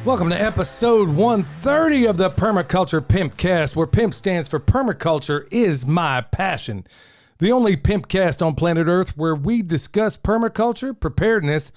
Welcome to episode 130 of the Permaculture PIMPcast, where PIMP stands for Permaculture is my passion. The only PIMPcast on planet Earth where we discuss permaculture, preparedness,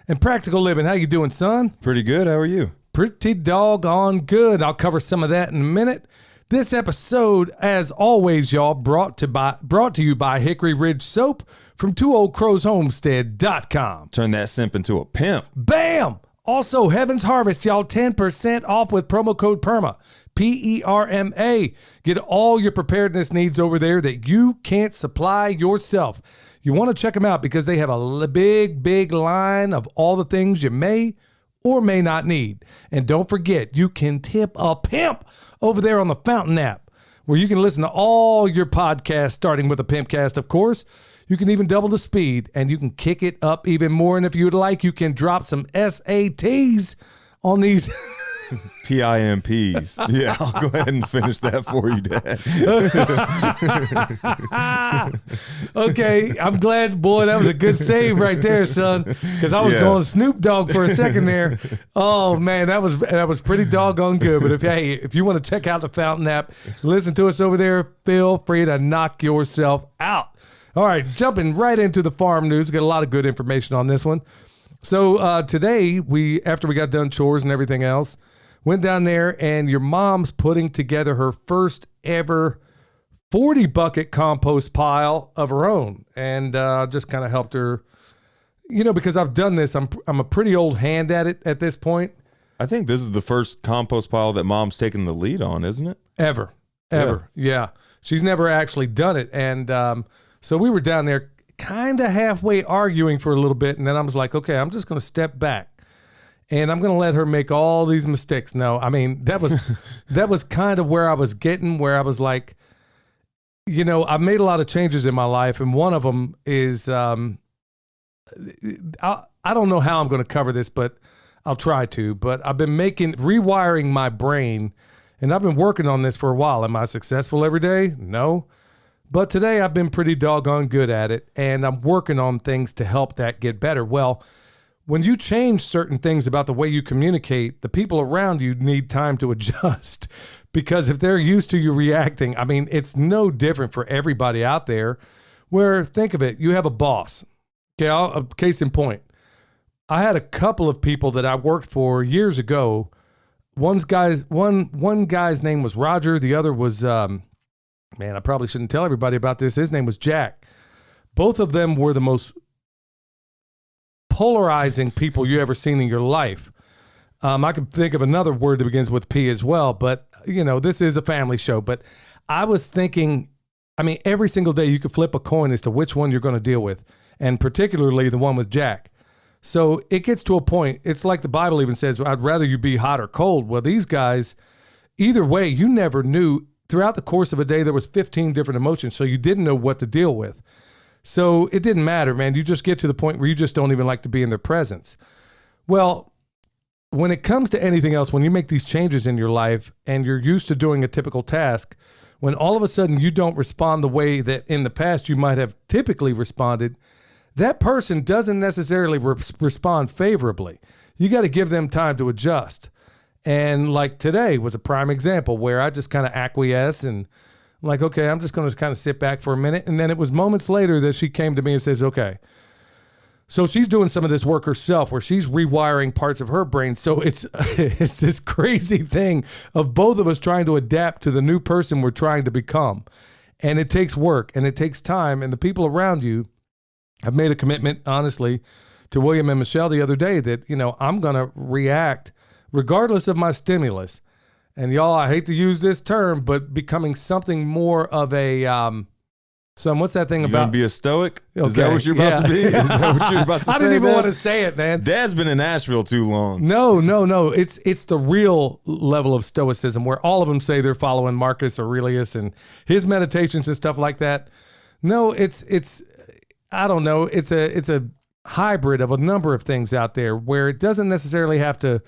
and practical living. How you doing, son? Pretty good. How are you? Pretty doggone good. I'll cover some of that in a minute. This episode, as always, y'all, brought to you by Hickory Ridge Soap from TwoOldCrowsHomestead.com. Turn that simp into a pimp. Bam! Also, Heaven's Harvest, y'all, 10% off with promo code PERMA, P-E-R-M-A. Get all your preparedness needs over there that you can't supply yourself. You want to check them out because they have a big line of all the things you may or may not need. And don't forget, you can tip a pimp over there on the Fountain app, where you can listen to all your podcasts, starting with the PIMPcast, of course. You can even double the speed, and you can kick it up even more. And if you would like, you can drop some SATs on these. PIMPs. Yeah, I'll go ahead and finish that for you, Dad. Okay, I'm glad, boy, that was a good save right there, son, because I was going Snoop Dogg for a second there. Oh, man, that was pretty doggone good. But if you want to check out the Fountain app, listen to us over there, feel free to knock yourself out. All right, jumping right into the farm news. Got a lot of good information on this one. So today, after we got done chores and everything else, went down there, and your mom's putting together her first ever 40 bucket compost pile of her own. And just kind of helped her, because I've done this. I'm a pretty old hand at it at this point. I think this is the first compost pile that Mom's taken the lead on, isn't it? Ever. Yeah. She's never actually done it. And so we were down there kind of halfway arguing for a little bit. And then I was like, okay, I'm just going to step back. And I'm going to let her make all these mistakes. No, I mean, that was kind of where I was getting, where I was like, I've made a lot of changes in my life. And one of them is, I don't know how I'm going to cover this, but I'll try to. But I've been rewiring my brain, and I've been working on this for a while. Am I successful every day? No. But today I've been pretty doggone good at it, and I'm working on things to help that get better. Well, when you change certain things about the way you communicate, the people around you need time to adjust, because if they're used to you reacting, I mean, it's no different for everybody out there, where, think of it, you have a boss. Okay, a case in point. I had a couple of people that I worked for years ago. One guy's name was Roger. The other was, man, I probably shouldn't tell everybody about this. His name was Jack. Both of them were the most polarizing people you ever seen in your life. I could think of another word that begins with P as well, but this is a family show. But I was thinking, every single day you could flip a coin as to which one you're going to deal with, and particularly the one with Jack. So it gets to a point, it's like the Bible even says, I'd rather you be hot or cold. Well, these guys, either way, you never knew. Throughout the course of a day, there was 15 different emotions, so you didn't know what to deal with. So it didn't matter, man. You just get to the point where you just don't even like to be in their presence. Well, when it comes to anything else, when you make these changes in your life and you're used to doing a typical task, when all of a sudden you don't respond the way that in the past you might have typically responded, that person doesn't necessarily respond favorably. You got to give them time to adjust. And like today was a prime example where I just kind of acquiesce and I'm like, okay, I'm just going to kind of sit back for a minute. And then it was moments later that she came to me and says, okay, so she's doing some of this work herself where she's rewiring parts of her brain. So it's this crazy thing of both of us trying to adapt to the new person we're trying to become. And it takes work and it takes time. And the people around you have made a commitment, honestly, to William and Michelle the other day that, I'm going to react regardless of my stimulus. And y'all, I hate to use this term, but becoming something more of a, son, what's that thing you about? Gonna be a stoic? Okay. Is that what you're about to be? Is that what you're about to say? I didn't even want to say it, man. Dad's been in Nashville too long. No. It's the real level of stoicism where all of them say they're following Marcus Aurelius and his meditations and stuff like that. No, it's I don't know. It's a hybrid of a number of things out there where it doesn't necessarily have to.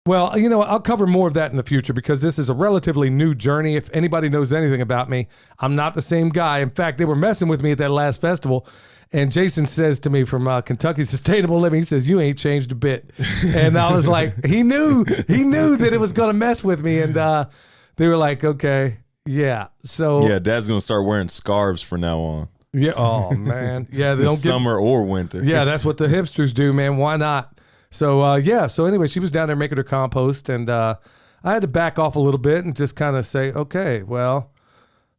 Well, I'll cover more of that in the future because this is a relatively new journey. If anybody knows anything about me, I'm not the same guy. In fact, they were messing with me at that last festival, And Jason says to me from Kentucky Sustainable Living, he says, "You ain't changed a bit." And I was like, he knew that it was going to mess with me. And they were like, okay, yeah. So yeah, Dad's going to start wearing scarves from now on. Yeah. Oh man. Yeah. They don't summer or winter. Yeah. That's what the hipsters do, man. Why not? So, yeah. So anyway, she was down there making her compost, and I had to back off a little bit and just kind of say, okay, well,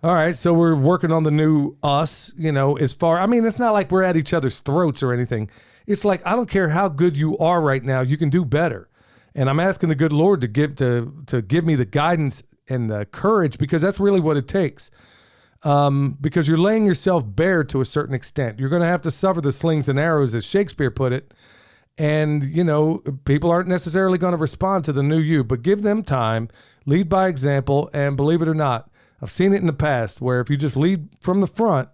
all right. So we're working on the new us, I mean, it's not like we're at each other's throats or anything. It's like, I don't care how good you are right now, you can do better. And I'm asking the good Lord to give me the guidance and the courage, because that's really what it takes. Because you're laying yourself bare to a certain extent. You're going to have to suffer the slings and arrows, as Shakespeare put it. And, people aren't necessarily going to respond to the new you, but give them time, lead by example, and believe it or not, I've seen it in the past where if you just lead from the front,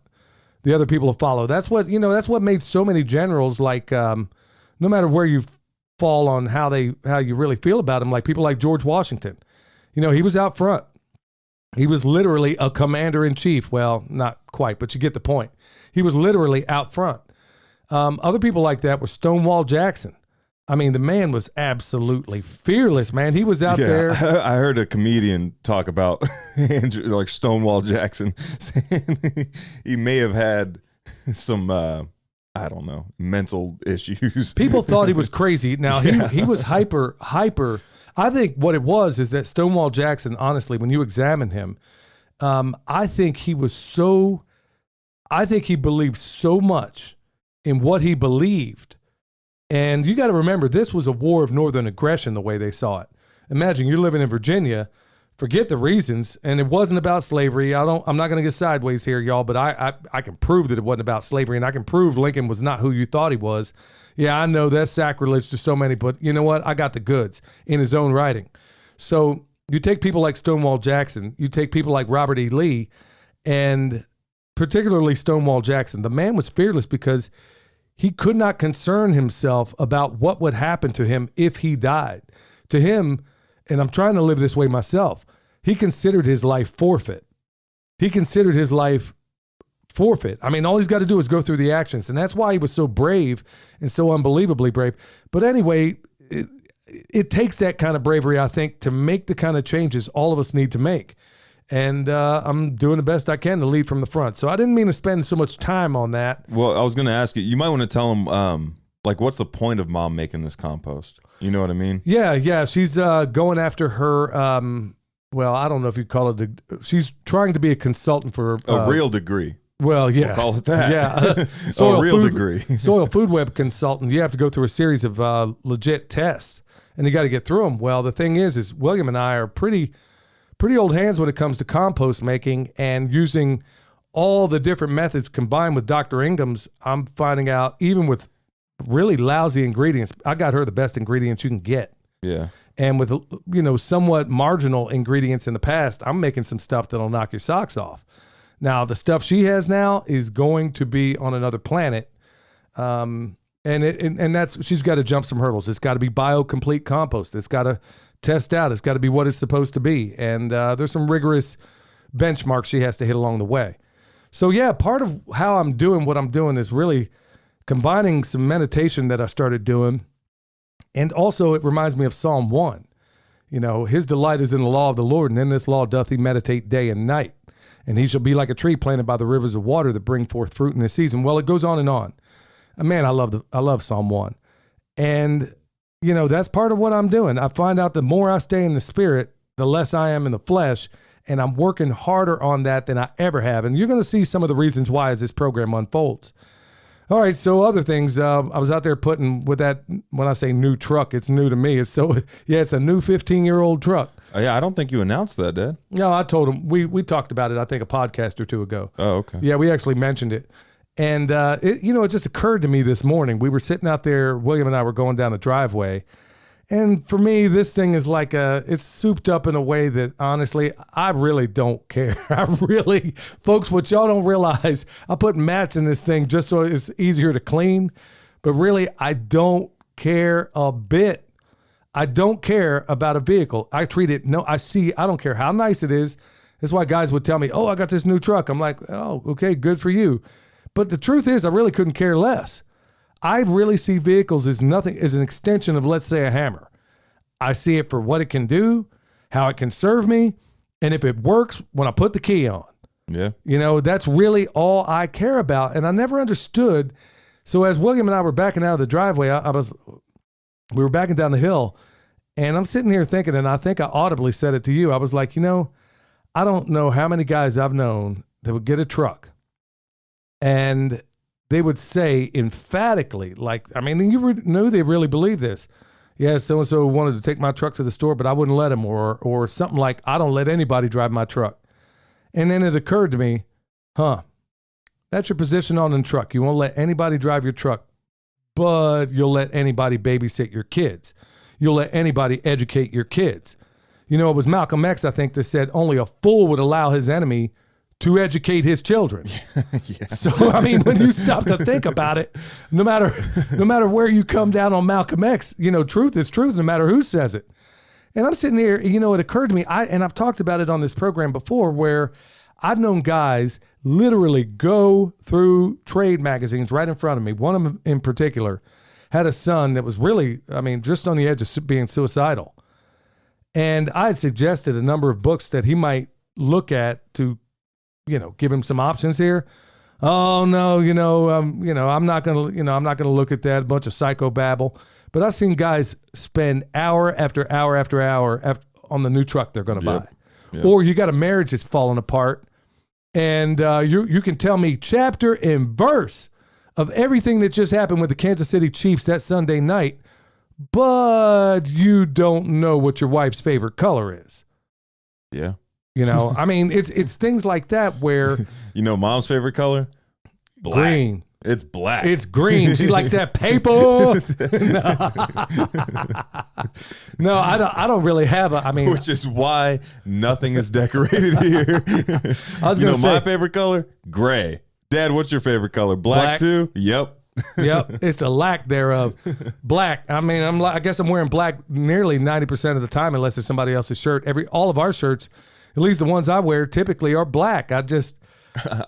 the other people will follow. That's what made so many generals, like, no matter where you fall on how you really feel about them, like people like George Washington, he was out front. He was literally a commander in chief. Well, not quite, but you get the point. He was literally out front. Other people like that were Stonewall Jackson. I mean, the man was absolutely fearless, man. He was out there. I heard a comedian talk about like Stonewall Jackson, saying he may have had some, I don't know, mental issues. People thought he was crazy. Now, he was hyper. I think what it was is that Stonewall Jackson, honestly, when you examine him, I think he believed so much in what he believed. And you got to remember, this was a war of northern aggression, the way they saw it. Imagine you're living in Virginia, forget the reasons, and it wasn't about slavery. I'm not going to get sideways here, y'all, but I can prove that it wasn't about slavery, and I can prove Lincoln was not who you thought he was. Yeah, I know that's sacrilege to so many, but you know what? I got the goods in his own writing. So you take people like Stonewall Jackson, you take people like Robert E. Lee, and particularly Stonewall Jackson. The man was fearless because he could not concern himself about what would happen to him if he died. To him, and I'm trying to live this way myself, he considered his life forfeit. I mean, all he's got to do is go through the actions. And that's why he was so brave and so unbelievably brave. But anyway, it takes that kind of bravery, I think, to make the kind of changes all of us need to make. And I'm doing the best I can to lead from the front. So I didn't mean to spend so much time on that. Well, I was going to ask you, you might want to tell him, like, what's the point of Mom making this compost? You know what I mean? Yeah. She's going after her, well, I don't know if you call it, she's trying to be a consultant for a real degree. Well, yeah. We'll call it that. Yeah. Degree. Soil food web consultant. You have to go through a series of legit tests, and you got to get through them. Well, the thing is William and I are pretty old hands when it comes to compost making, and using all the different methods combined with Dr. Ingham's. I'm finding out, even with really lousy ingredients, I got her the best ingredients you can get. Yeah. And with, somewhat marginal ingredients in the past, I'm making some stuff that'll knock your socks off. Now, the stuff she has now is going to be on another planet. And that's, she's got to jump some hurdles. It's got to be biocomplete compost. It's got to test out. It's got to be what it's supposed to be. And there's some rigorous benchmarks she has to hit along the way. So yeah, part of how I'm doing what I'm doing is really combining some meditation that I started doing. And also it reminds me of Psalm 1. His delight is in the law of the Lord, and in this law doth he meditate day and night. And he shall be like a tree planted by the rivers of water that bring forth fruit in his season. Well, it goes on and on. Man, I love Psalm 1. And that's part of what I'm doing. I find out the more I stay in the spirit, the less I am in the flesh, and I'm working harder on that than I ever have. And you're going to see some of the reasons why as this program unfolds. All right, so other things. I was out there putting with that, when I say new truck, it's new to me. It's a new 15-year-old truck. Oh, yeah, I don't think you announced that, Dad. No, I told him. We talked about it, I think, a podcast or two ago. Oh, okay. Yeah, we actually mentioned it. And, it just occurred to me this morning. We were sitting out there, William and I were going down the driveway. And for me, this thing is like it's souped up in a way that, honestly, I really don't care. Folks, what y'all don't realize, I put mats in this thing just so it's easier to clean. But really, I don't care a bit. I don't care about a vehicle. I treat it, I don't care how nice it is. That's why guys would tell me, oh, I got this new truck. I'm like, oh, okay, good for you. But the truth is, I really couldn't care less. I really see vehicles as nothing, as an extension of, let's say, a hammer. I see it for what it can do, how it can serve me, and if it works when I put the key on. Yeah. You know, that's really all I care about. And I never understood. So as William and I were backing out of the driveway, we were backing down the hill, and I'm sitting here thinking, and I think I audibly said it to you. I was like, you know, I don't know how many guys I've known that would get a truck and they would say emphatically, like, I mean, you knew they really believe this. Yeah, so-and-so wanted to take my truck to the store, but I wouldn't let him, or something like, I don't let anybody drive my truck. And then it occurred to me, that's your position on the truck. You won't let anybody drive your truck, but you'll let anybody babysit your kids. You'll let anybody educate your kids. You know, it was Malcolm X, I think, that said only a fool would allow his enemy to educate his children. Yeah. So, I mean, when you stop to think about it, no matter where you come down on Malcolm X, you know, truth is truth, no matter who says it. And I'm sitting here, you know, it occurred to me, and I've talked about it on this program before, where I've known guys literally go through trade magazines right in front of me. One of them in particular had a son that was really, I mean, just on the edge of being suicidal. And I had suggested a number of books that he might look at to, you know, give him some options here. Oh no, I'm not gonna look at that, a bunch of psychobabble. But I've seen guys spend hour after hour after hour on the new truck they're gonna buy. Yep. Or you got a marriage that's falling apart, and you can tell me chapter and verse of everything that just happened with the Kansas City Chiefs that Sunday night, but you don't know what your wife's favorite color is. Yeah. You know, I mean, it's things like that where... You know mom's favorite color? Black. Green. It's black. It's green. She likes that paper. No, I don't really have a... I mean... Which is why nothing is decorated here. I was going to say... my favorite color? Gray. Dad, what's your favorite color? Black too? Yep. Yep, it's the lack thereof. Black. I mean, I guess I'm wearing black nearly 90% of the time, unless it's somebody else's shirt. All of our shirts, at least the ones I wear, typically are black. I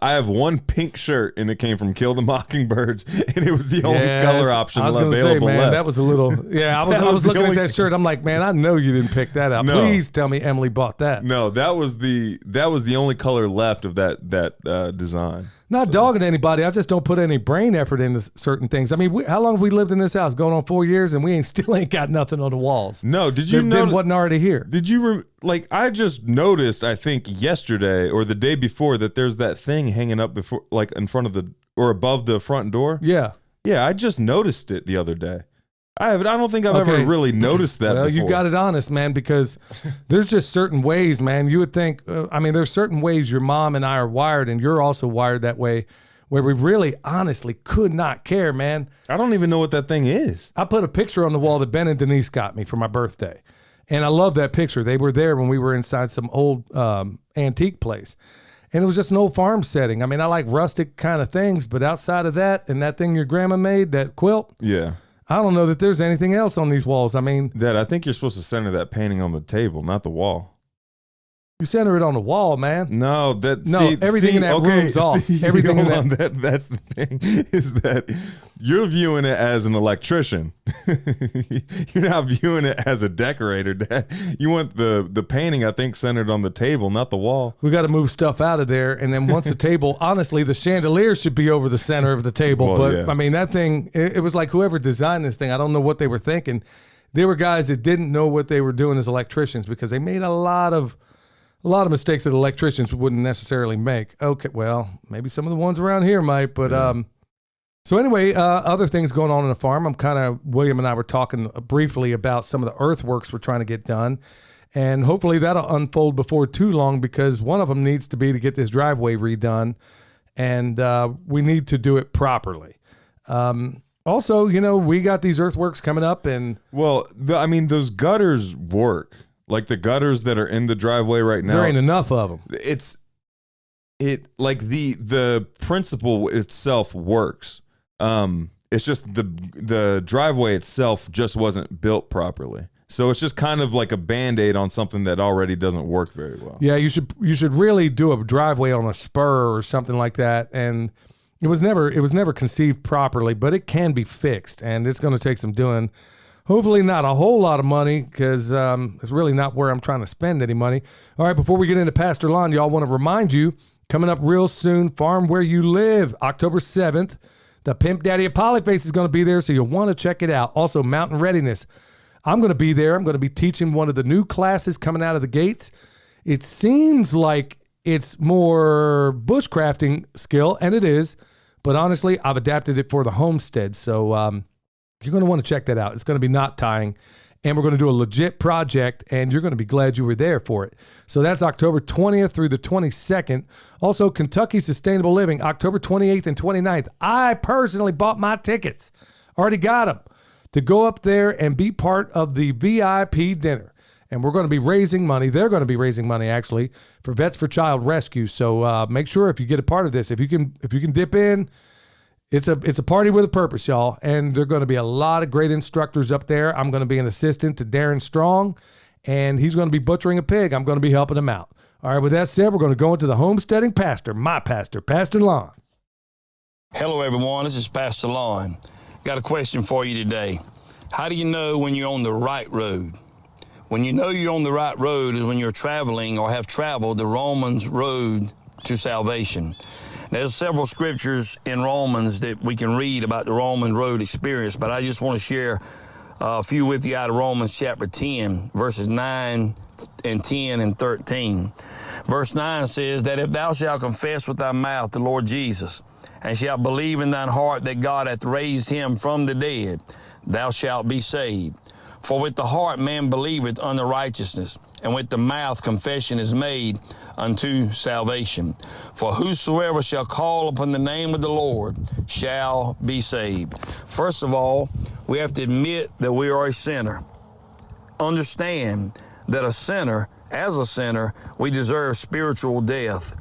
have one pink shirt, and it came from Kill the Mockingbirds, and it was the only color option available say, man, left. That was a little. Yeah, I was looking at that shirt. I'm like, man, I know you didn't pick that out. No. Please tell me Emily bought that. No, that was the only color left of that design. Not dogging anybody. I just don't put any brain effort into certain things. I mean, how long have we lived in this house? Going on 4 years, and we still ain't got nothing on the walls. No, did you know? Wasn't already here. Did you I just noticed, I think yesterday or the day before, that there's that thing hanging up before, like in front of or above the front door. Yeah. Yeah, I just noticed it the other day. I don't think I've ever really noticed that before. You got it honest, man, because there's just certain ways, man. You would think, there's certain ways your mom and I are wired, and you're also wired that way, where we really honestly could not care, man. I don't even know what that thing is. I put a picture on the wall that Ben and Denise got me for my birthday, and I love that picture. They were there when we were inside some old antique place, and it was just an old farm setting. I mean, I like rustic kind of things, but outside of that, and that thing your grandma made, that quilt. Yeah. I don't know that there's anything else on these walls. I mean... Dad, I think you're supposed to center that painting on the table, not the wall. You center it on the wall, man. No, everything in that room's off. Everything in that... That's the thing, is that you're viewing it as an electrician. You're not viewing it as a decorator, Dad. You want the painting, I think, centered on the table, not the wall. We got to move stuff out of there, and then once the table... Honestly, the chandelier should be over the center of the table, well, but, yeah. I mean, that thing... It was like whoever designed this thing, I don't know what they were thinking. They were guys that didn't know what they were doing as electricians, because they made a lot of mistakes that electricians wouldn't necessarily make. Okay, well, maybe some of the ones around here might, but so anyway, other things going on in the farm. William and I were talking briefly about some of the earthworks we're trying to get done, and hopefully that'll unfold before too long, because one of them needs to be to get this driveway redone, and we need to do it properly. Also, we got these earthworks coming up, and those gutters work. Like the gutters that are in the driveway right now. There ain't enough of them. The principle itself works. It's just the driveway itself just wasn't built properly. So it's just kind of like a Band-Aid on something that already doesn't work very well. Yeah, you should really do a driveway on a spur or something like that. And It was never conceived properly, but it can be fixed, and it's going to take some doing. Hopefully not a whole lot of money, because it's really not where I'm trying to spend any money. All right, before we get into Pastor Lon, y'all, want to remind you, coming up real soon, Farm Where You Live, October 7th. The Pimp Daddy of Polyface is going to be there, so you'll want to check it out. Also, Mountain Readiness. I'm going to be there. I'm going to be teaching one of the new classes coming out of the gates. It seems like it's more bushcrafting skill, and it is. But honestly, I've adapted it for the homestead, so you're going to want to check that out. It's going to be knot tying, and we're going to do a legit project, and you're going to be glad you were there for it. So that's October 20th through the 22nd. Also, Kentucky Sustainable Living, October 28th and 29th. I personally bought my tickets. Already got them to go up there and be part of the VIP dinner. And we're going to be raising money. They're going to be raising money, actually, for Vets for Child Rescue. So make sure if you get a part of this, if you can dip in, it's a party with a purpose, y'all. And there are going to be a lot of great instructors up there. I'm going to be an assistant to Darren Strong, and he's going to be butchering a pig. I'm going to be helping him out. All right, with that said, we're going to go into the Homesteading Pastor, my pastor, Pastor Lon. Hello, everyone. This is Pastor Lon. Got a question for you today. How do you know when you're on the right road? When you know you're on the right road is when you're traveling or have traveled the Romans road to salvation. There's several scriptures in Romans that we can read about the Roman road experience, but I just want to share a few with you out of Romans chapter 10, verses 9 and 10 and 13. Verse 9 says that if thou shalt confess with thy mouth the Lord Jesus, and shalt believe in thine heart that God hath raised him from the dead, thou shalt be saved. For with the heart man believeth unto righteousness, and with the mouth confession is made unto salvation. For whosoever shall call upon the name of the Lord shall be saved. First of all, we have to admit that we are a sinner. Understand that as a sinner, we deserve spiritual death.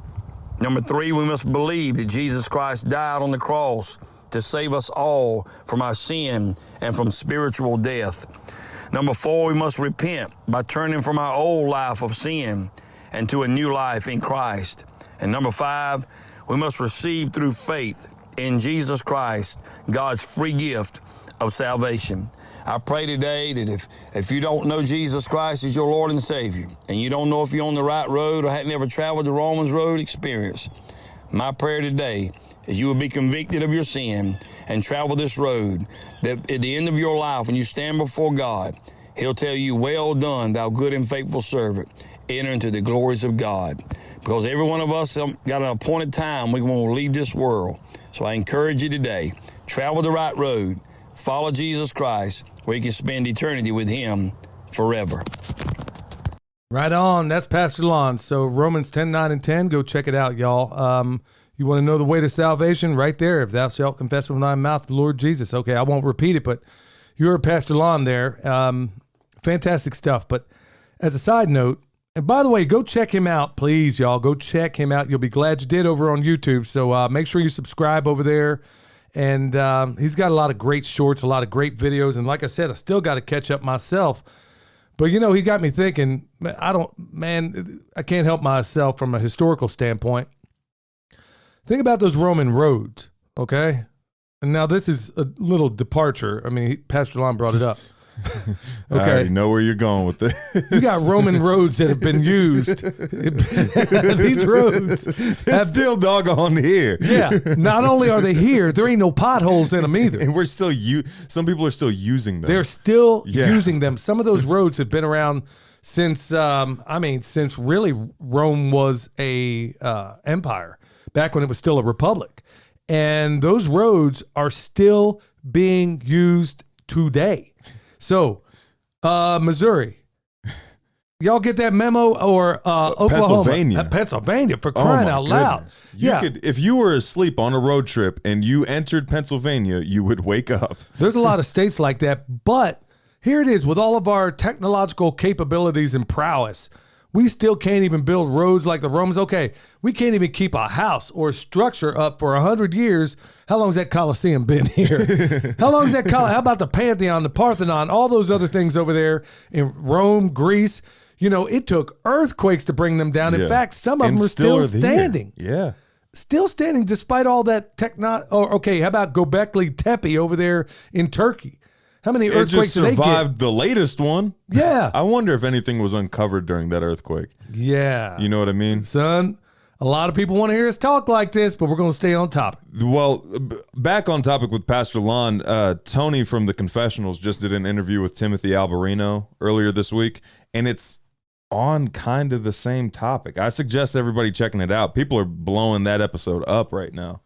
Number 3, we must believe that Jesus Christ died on the cross to save us all from our sin and from spiritual death. Number 4, we must repent by turning from our old life of sin and to a new life in Christ. And number 5, we must receive through faith in Jesus Christ God's free gift of salvation. I pray today that if you don't know Jesus Christ as your Lord and Savior, and you don't know if you're on the right road or hadn't ever traveled the Romans road experience, my prayer today is you will be convicted of your sin and travel this road, that at the end of your life, when you stand before God, he'll tell you, well done, thou good and faithful servant, enter into the glories of God. Because every one of us got an appointed time we want to leave this world. So I encourage you today, travel the right road, follow Jesus Christ, where you can spend eternity with him forever. Right on. That's Pastor Lon. So Romans 10, 9, and 10, go check it out, y'all. You want to know the way to salvation? Right there. If thou shalt confess with thy mouth the Lord Jesus. Okay, I won't repeat it, but you heard Pastor Lon there. Fantastic stuff. But as a side note, and by the way, go check him out, please, y'all. Go check him out. You'll be glad you did over on YouTube. So make sure you subscribe over there. And he's got a lot of great shorts, a lot of great videos. And like I said, I still got to catch up myself. But, you know, he got me thinking, I can't help myself from a historical standpoint. Think about those Roman roads, okay? And now this is a little departure. I mean, Pastor Lon brought it up. Okay. I already know where you're going with this. You got Roman roads that have been used. These roads They're still doggone here. Yeah. Not only are they here, there ain't no potholes in them either. And we're still some people are still using them. They're still using them. Some of those roads have been around since since really Rome was a empire, back when it was still a republic. And those roads are still being used today. So, Missouri, y'all get that memo? Or Oklahoma, Pennsylvania, for crying out loud. You could, if you were asleep on a road trip and you entered Pennsylvania, you would wake up. There's a lot of states like that, but here it is with all of our technological capabilities and prowess. We still can't even build roads like the Romans. Okay, we can't even keep a house or a structure up for 100 years. How long has that Colosseum been here? How long is that? How about the Pantheon, the Parthenon, all those other things over there in Rome, Greece? You know, it took earthquakes to bring them down. In fact, some of them are still standing. Yeah. still standing despite all that okay, how about Göbekli Tepe over there in Turkey? How many earthquakes did they get? It just survived the latest one. Yeah. I wonder if anything was uncovered during that earthquake. Yeah. You know what I mean? Son, a lot of people want to hear us talk like this, but we're going to stay on topic. Well, back on topic with Pastor Lon, Tony from the Confessionals just did an interview with Timothy Alberino earlier this week, and it's on kind of the same topic. I suggest everybody checking it out. People are blowing that episode up right now.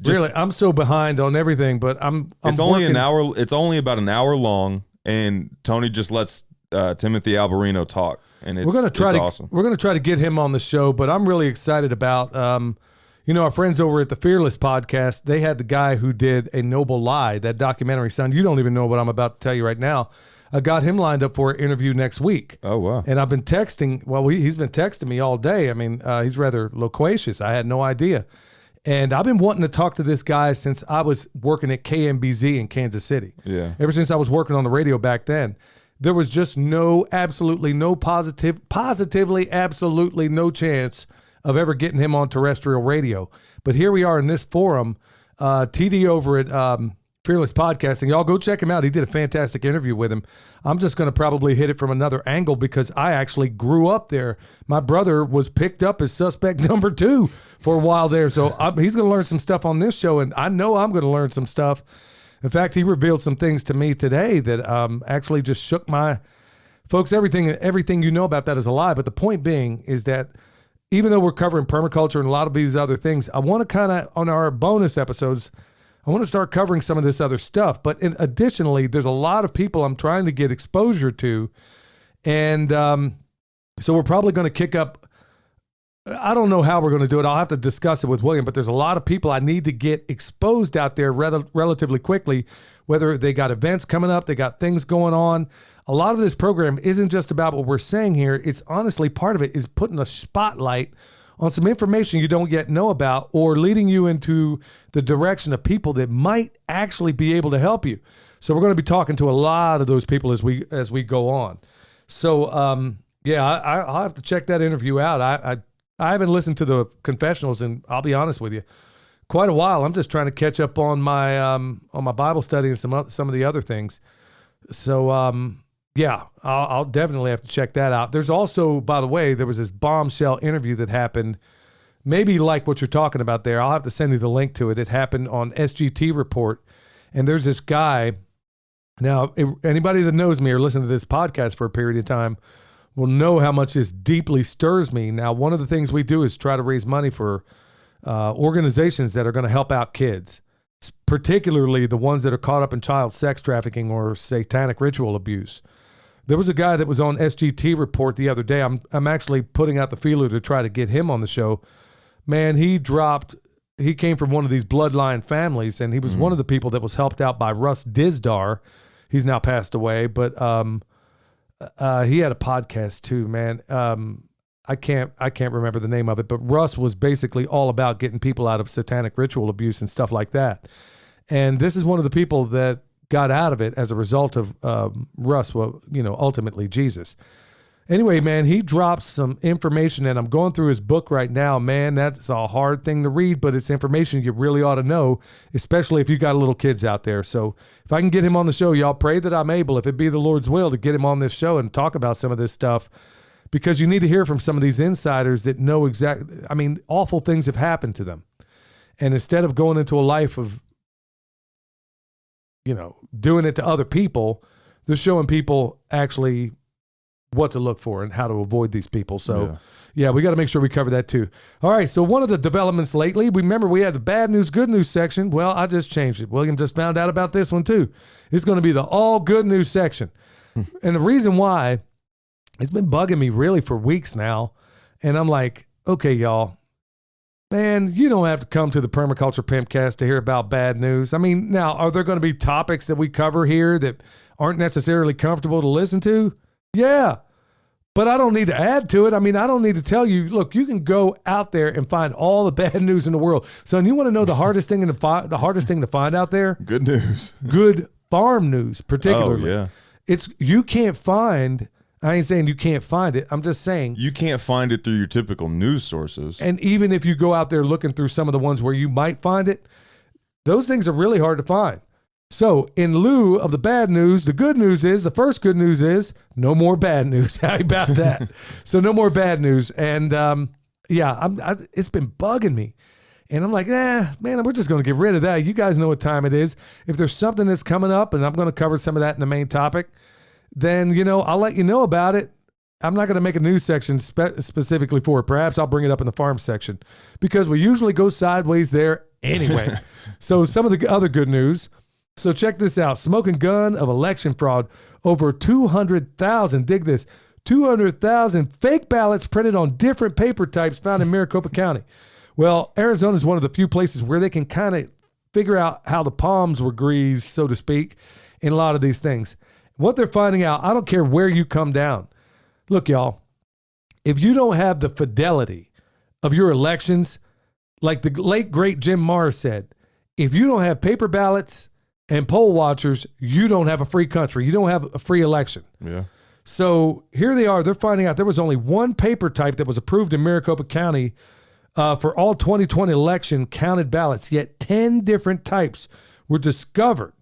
Really, I'm so behind on everything, but it's only an hour. It's only about an hour long, and Tony just lets Timothy Alberino talk, and it's awesome. We're going to try to get him on the show, but I'm really excited about our friends over at the Fearless podcast. They had the guy who did A Noble Lie, that documentary. Son, you don't even know what I'm about to tell you right now. I got him lined up for an interview next week. Oh, wow. And I've been texting. Well, he's been texting me all day. I mean, he's rather loquacious. I had no idea. And I've been wanting to talk to this guy since I was working at KMBZ in Kansas City. Yeah. Ever since I was working on the radio back then, there was just absolutely no chance of ever getting him on terrestrial radio. But here we are in this forum, TD over at Fearless Podcasting. Y'all go check him out. He did a fantastic interview with him. I'm just going to probably hit it from another angle because I actually grew up there. My brother was picked up as suspect number 2 for a while there. So he's going to learn some stuff on this show, and I know I'm going to learn some stuff. In fact, he revealed some things to me today that actually just shook my... Folks, everything you know about that is a lie. But the point being is that even though we're covering permaculture and a lot of these other things, I want to kind of, on our bonus episodes, I want to start covering some of this other stuff. But additionally, there's a lot of people I'm trying to get exposure to. And so we're probably going to kick up. I don't know how we're going to do it. I'll have to discuss it with William. But there's a lot of people I need to get exposed out there relatively quickly, whether they got events coming up, they got things going on. A lot of this program isn't just about what we're saying here. It's honestly, part of it is putting a spotlight on some information you don't yet know about, or leading you into the direction of people that might actually be able to help you. So we're going to be talking to a lot of those people as we go on. So I'll have to check that interview out. I haven't listened to the Confessionals, and I'll be honest with you, quite a while. I'm just trying to catch up on my Bible study and some of the other things. So I'll definitely have to check that out. There's also, by the way, there was this bombshell interview that happened, maybe like what you're talking about there. I'll have to send you the link to it. It happened on SGT Report, and there's this guy. Now, anybody that knows me or listened to this podcast for a period of time will know how much this deeply stirs me. Now, one of the things we do is try to raise money for organizations that are going to help out kids, particularly the ones that are caught up in child sex trafficking or satanic ritual abuse. There was a guy that was on SGT Report the other day. I'm actually putting out the feeler to try to get him on the show. Man, he came from one of these bloodline families, and he was one of the people that was helped out by Russ Dizdar. He's now passed away, but he had a podcast too, man. I can't remember the name of it, but Russ was basically all about getting people out of satanic ritual abuse and stuff like that. And this is one of the people that got out of it as a result of Russ, ultimately Jesus. Anyway, man, he dropped some information, and I'm going through his book right now. Man, that's a hard thing to read, but it's information you really ought to know, especially if you got little kids out there. So if I can get him on the show, y'all pray that I'm able, if it be the Lord's will, to get him on this show and talk about some of this stuff, because you need to hear from some of these insiders that know exactly, awful things have happened to them. And instead of going into a life of, doing it to other people, they're showing people actually what to look for and how to avoid these people. So yeah, we got to make sure we cover that too. All right. So one of the developments lately, remember we had the bad news, good news section. Well, I just changed it. William just found out about this one too. It's going to be the all good news section. And the reason why, it's been bugging me really for weeks now. And I'm like, okay, y'all, man, you don't have to come to the Permaculture PIMPcast to hear about bad news. Now, are there going to be topics that we cover here that aren't necessarily comfortable to listen to? Yeah, but I don't need to add to it. I don't need to tell you, look, you can go out there and find all the bad news in the world. Son, you want to know the hardest thing to find out there? Good news. Good farm news, particularly. Oh, yeah. You can't find, I ain't saying you can't find it. I'm just saying You can't find it through your typical news sources. and even if you go out there looking through some of the ones where you might find it, those things are really hard to find. So in lieu of the bad news, the good news is, the first good news is no more bad news. How about that? So no more bad news. And it's been bugging me. And I'm like, man, we're just going to get rid of that. You guys know what time it is. If there's something that's coming up, and I'm going to cover some of that in the main topic, then, I'll let you know about it. I'm not going to make a news section specifically for it. Perhaps I'll bring it up in the farm section because we usually go sideways there anyway. So some of the other good news. So check this out. Smoking gun of election fraud. Over 200,000, dig this, 200,000 fake ballots printed on different paper types found in Maricopa County. Well, Arizona is one of the few places where they can kind of figure out how the palms were greased, so to speak, in a lot of these things. What they're finding out, I don't care where you come down. Look, y'all, if you don't have the fidelity of your elections, like the late, great Jim Mars said, if you don't have paper ballots and poll watchers, you don't have a free country. You don't have a free election. Yeah. So here they are. They're finding out there was only one paper type that was approved in Maricopa County for all 2020 election counted ballots, yet 10 different types were discovered.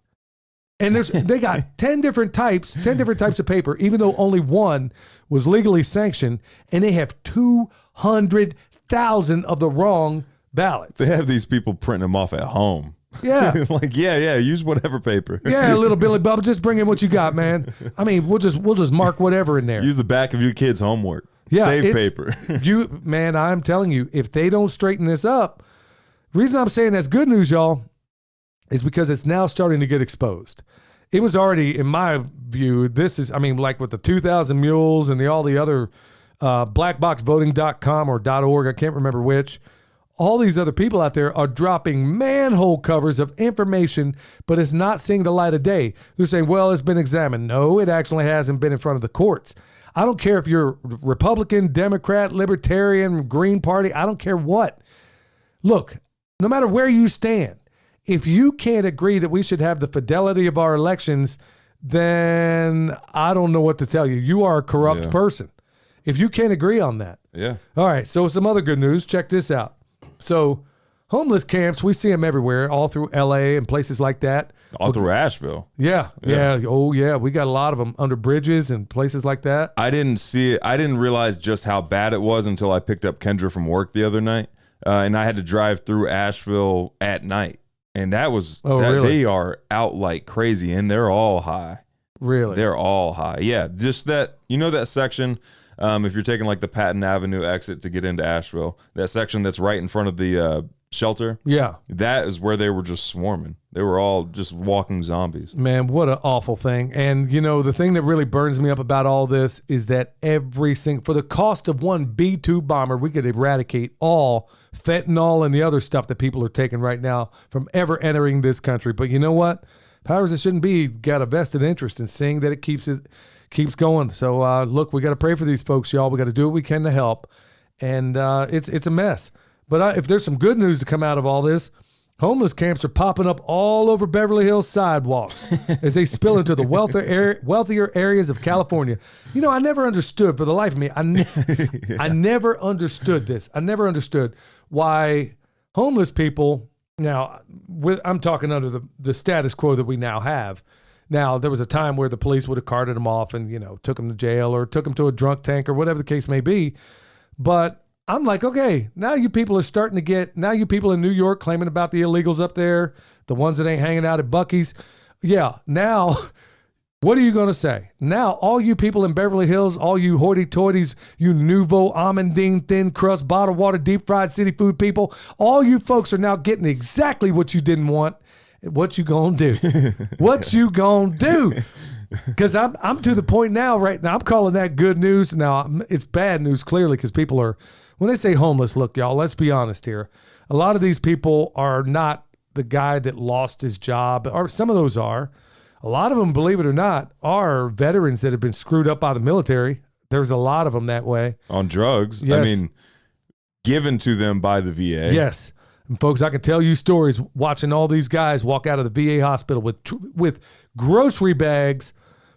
And they got 10 different types of paper, even though only one was legally sanctioned, and they have 200,000 of the wrong ballots. They have these people printing them off at home. Yeah. Like, use whatever paper. Yeah, little Billy Bubba, just bring in what you got, man. I mean, we'll just mark whatever in there. Use the back of your kid's homework. Yeah, Save paper. Man, I'm telling you, if they don't straighten this up, the reason I'm saying that's good news, y'all, is because it's now starting to get exposed. It was already, in my view, like with the 2,000 Mules and all the other blackboxvoting.com or .org, I can't remember which. All these other people out there are dropping manhole covers of information, but it's not seeing the light of day. They're saying, well, it's been examined. No, it actually hasn't been in front of the courts. I don't care if you're Republican, Democrat, Libertarian, Green Party. I don't care what. Look, no matter where you stand, if you can't agree that we should have the fidelity of our elections, then I don't know what to tell you. You are a corrupt person. If you can't agree on that. Yeah. All right. So some other good news. Check this out. So homeless camps, we see them everywhere, all through LA and places like that. All through Asheville. Yeah. Oh, yeah. We got a lot of them under bridges and places like that. I didn't see it. I didn't realize just how bad it was until I picked up Kendra from work the other night. And I had to drive through Asheville at night. And that was, really? They are out like crazy and they're all high. Really? They're all high. Yeah. Just that, that section, if you're taking like the Patton Avenue exit to get into Asheville, that section that's right in front of the shelter. Yeah. That is where they were just swarming. They were all just walking zombies. Man, what an awful thing. And, the thing that really burns me up about all this is that for the cost of one B-2 bomber, we could eradicate all fentanyl and the other stuff that people are taking right now from ever entering this country. But you know what? Powers that shouldn't be got a vested interest in seeing that it keeps going. So, look, we got to pray for these folks, y'all. We got to do what we can to help. And it's a mess. But if there's some good news to come out of all this, homeless camps are popping up all over Beverly Hills sidewalks as they spill into the wealthier areas of California. I never understood, for the life of me, I never understood this. I never understood why homeless people, now, I'm talking under the status quo that we now have. Now, there was a time where the police would have carted them off and, took them to jail or took them to a drunk tank or whatever the case may be. But I'm like, okay, now you people are starting to you people in New York claiming about the illegals up there, the ones that ain't hanging out at Buc-ee's. Yeah, now, what are you going to say? Now, all you people in Beverly Hills, all you hoity-toities, you nouveau almondine, thin crust, bottled water, deep fried city food people, all you folks are now getting exactly what you didn't want. What you gonna do? What you gonna do? Because I'm to the point now, right now, I'm calling that good news. Now, it's bad news, clearly, because people are, when they say homeless, look, y'all, let's be honest here. A lot of these people are not the guy that lost his job, or some of those are. A lot of them, believe it or not, are veterans that have been screwed up by the military. There's a lot of them that way. On drugs. Yes. I mean, given to them by the VA. Yes. And folks, I can tell you stories watching all these guys walk out of the VA hospital with grocery bags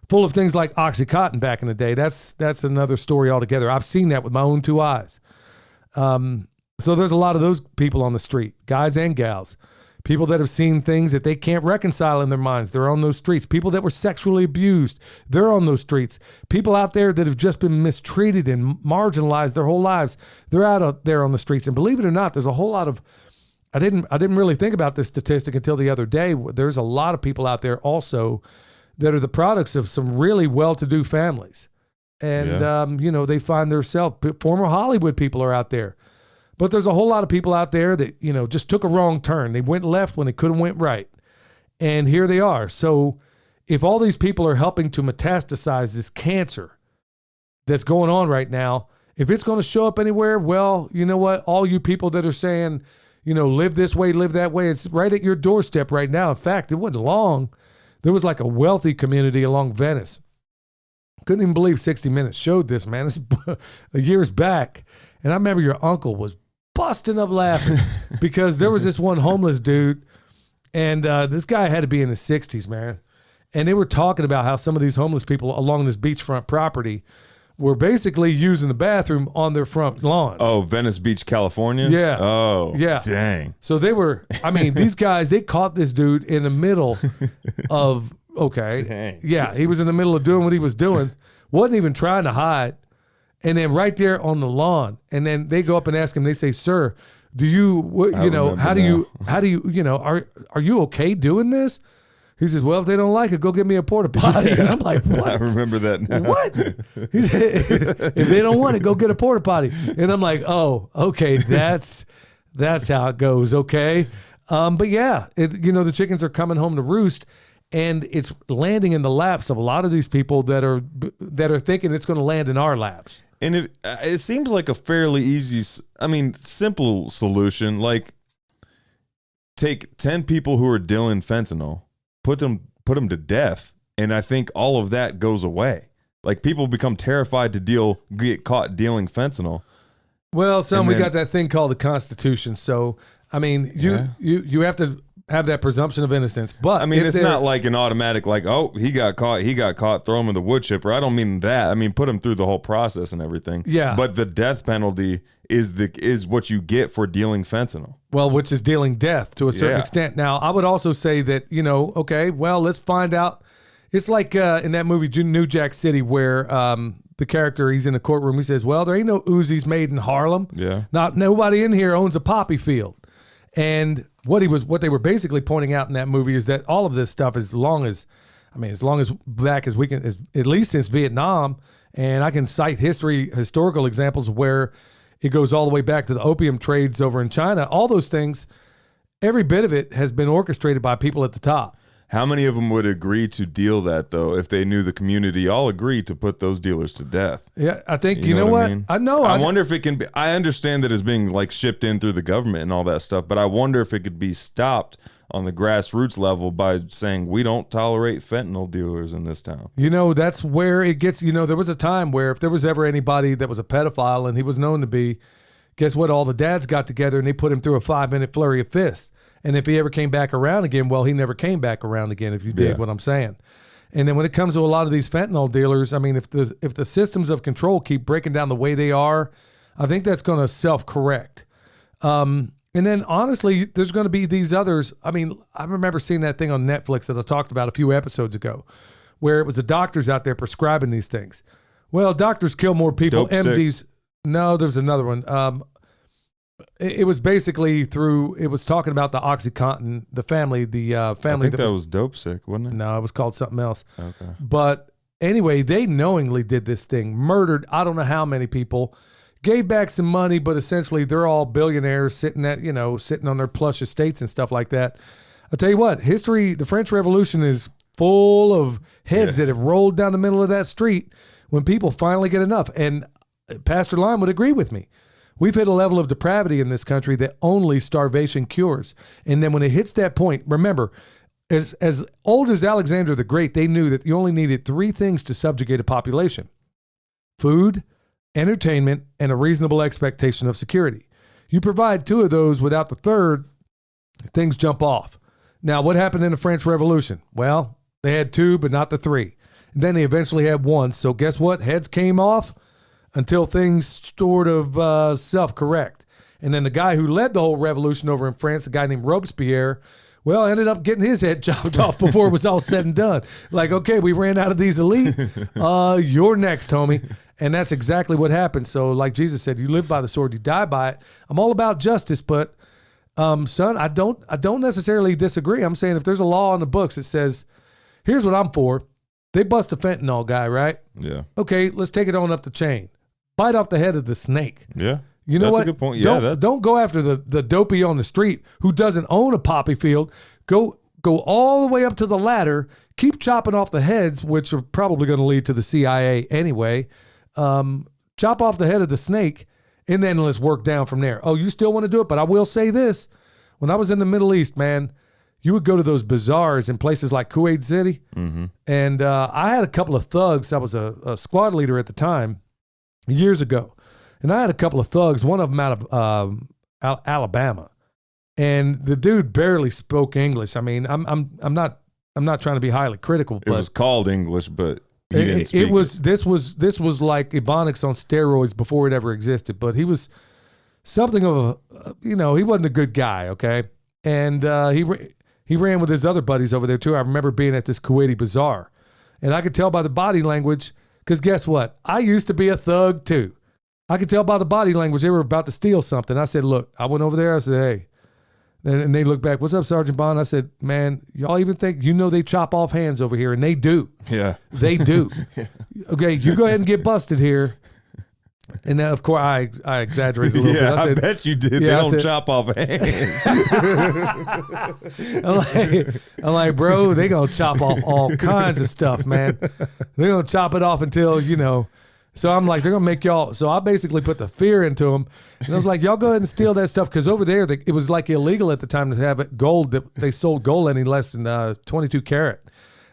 full of things like Oxycontin back in the day. That's another story altogether. I've seen that with my own two eyes. So there's a lot of those people on the street, guys and gals, people that have seen things that they can't reconcile in their minds. They're on those streets. People that were sexually abused, they're on those streets. People out there that have just been mistreated and marginalized their whole lives, they're out there on the streets. And believe it or not, there's a whole lot of, I didn't really think about this statistic until the other day. There's a lot of people out there also that are the products of some really well-to-do families. And, they find themselves, former Hollywood people are out there. But there's a whole lot of people out there that, just took a wrong turn. They went left when they could have went right. And here they are. So if all these people are helping to metastasize this cancer that's going on right now, if it's going to show up anywhere, well, you know what? All you people that are saying, live this way, live that way, it's right at your doorstep right now. In fact, it wasn't long. There was like a wealthy community along Venice. Couldn't even believe 60 Minutes showed this, man. This is years back. And I remember your uncle was busting up laughing because there was this one homeless dude, and this guy had to be in his 60s, man. And they were talking about how some of these homeless people along this beachfront property were basically using the bathroom on their front lawns. Oh, Venice Beach, California? Yeah. Oh, yeah. Dang. So they were, these guys, they caught this dude in the middle of, Dang. Yeah, he was in the middle of doing what he was doing, wasn't even trying to hide. And then right there on the lawn, and then they go up and ask him, they say, "Sir, do you, how do you, are you okay doing this?" He says, "Well, if they don't like it, go get me a porta potty." And I'm like, "What?" I remember that now. What? He said, "If they don't want it, go get a porta potty." And I'm like, "Oh, okay, that's how it goes." Okay. But yeah, the chickens are coming home to roost, and it's landing in the laps of a lot of these people that are thinking it's going to land in our laps. And it seems like a fairly easy, simple solution. Like, take 10 people who are dealing fentanyl, put them to death, and I think all of that goes away. Like, people become terrified to get caught dealing fentanyl. Well, we got that thing called the Constitution. So, you have to have that presumption of innocence. But it's not like an automatic, like, oh, he got caught, throw him in the wood chipper. I don't mean that. Put him through the whole process and everything. Yeah. But the death penalty is what you get for dealing fentanyl. Well, which is dealing death to a certain extent. Now, I would also say that, okay, well, let's find out. It's like in that movie, New Jack City, where the character, he's in the courtroom. He says, well, there ain't no Uzis made in Harlem. Yeah. Nobody in here owns a poppy field. And what they were basically pointing out in that movie is that all of this stuff, as long as back as we can, at least since Vietnam, and I can cite historical examples where it goes all the way back to the opium trades over in China. All those things, every bit of it has been orchestrated by people at the top. How many of them would agree to deal that, though, if they knew the community all agreed to put those dealers to death? Yeah, I think, you know what? I know. I wonder if it can be, I understand that it's being like shipped in through the government and all that stuff, but I wonder if it could be stopped on the grassroots level by saying, we don't tolerate fentanyl dealers in this town. That's where it gets, there was a time where if there was ever anybody that was a pedophile, and he was known to be, guess what? All the dads got together and they put him through a 5-minute flurry of fists. And if he ever came back around again, well, he never came back around again, if you dig what I'm saying. And then when it comes to a lot of these fentanyl dealers, if the systems of control keep breaking down the way they are, I think that's going to self-correct. And then honestly, there's going to be these others. I remember seeing that thing on Netflix that I talked about a few episodes ago, where it was the doctors out there prescribing these things. Well, doctors kill more people. Dope MDs. sick. No, there was another one. It was basically it was talking about the Oxycontin, the family. I think that was Dope Sick, wasn't it? No, it was called something else. Okay. But anyway, they knowingly did this thing, murdered I don't know how many people, gave back some money, but essentially they're all billionaires sitting on their plush estates and stuff like that. I'll tell you what, the French Revolution is full of heads that have rolled down the middle of that street when people finally get enough. And Pastor Lyon would agree with me. We've hit a level of depravity in this country that only starvation cures. And then when it hits that point, remember, as old as Alexander the Great, they knew that you only needed 3 things to subjugate a population: food, entertainment, and a reasonable expectation of security. You provide 2 of those without the third, things jump off. Now, what happened in the French Revolution? Well, they had 2, but not the 3. And then they eventually had one. So guess what? Heads came off until things sort of self-correct. And then the guy who led the whole revolution over in France, a guy named Robespierre, well, ended up getting his head chopped off before it was all said and done. Like, okay, we ran out of these elite. You're next, homie. And that's exactly what happened. So like Jesus said, you live by the sword, you die by it. I'm all about justice, but son, I don't necessarily disagree. I'm saying if there's a law in the books that says, here's what I'm for. They bust a fentanyl guy, right? Yeah. Okay, let's take it on up the chain. Bite off the head of the snake. Yeah. You know That's what? a good point. Yeah. Don't go after the dopey on the street who doesn't own a poppy field. Go all the way up to the ladder. Keep chopping off the heads, which are probably going to lead to the CIA anyway. Chop off the head of the snake, and then let's work down from there. Oh, you still want to do it? But I will say this. When I was in the Middle East, man, you would go to those bazaars in places like Kuwait City. Mm-hmm. And I had a couple of thugs. I was a squad leader at the time years ago. And I had a couple of thugs, one of them out of Alabama. And the dude barely spoke English. I mean, I'm not trying to be highly critical, but it was called English, but he didn't speak this was like Ebonics on steroids before it ever existed. But he was something of a, he wasn't a good guy, okay? And he ran with his other buddies over there too. I remember being at this Kuwaiti bazaar, and I could tell by the body language, because guess what? I used to be a thug too. I could tell by the body language they were about to steal something. I said, look, I went over there. I said, hey. And they looked back, what's up, Sergeant Bond? I said, man, y'all even think, they chop off hands over here, and they do. Yeah. They do. Yeah. Okay, you go ahead and get busted here. And then, of course, I exaggerated a little bit. I said, I bet you did. Yeah, they don't chop off hands. I'm like, bro, they going to chop off all kinds of stuff, man. They're going to chop it off until, So I'm like, they're going to make y'all. So I basically put the fear into them. And I was like, y'all go ahead and steal that stuff. Because over there, it was like illegal at the time to have it gold. That they sold gold any less than 22 karat.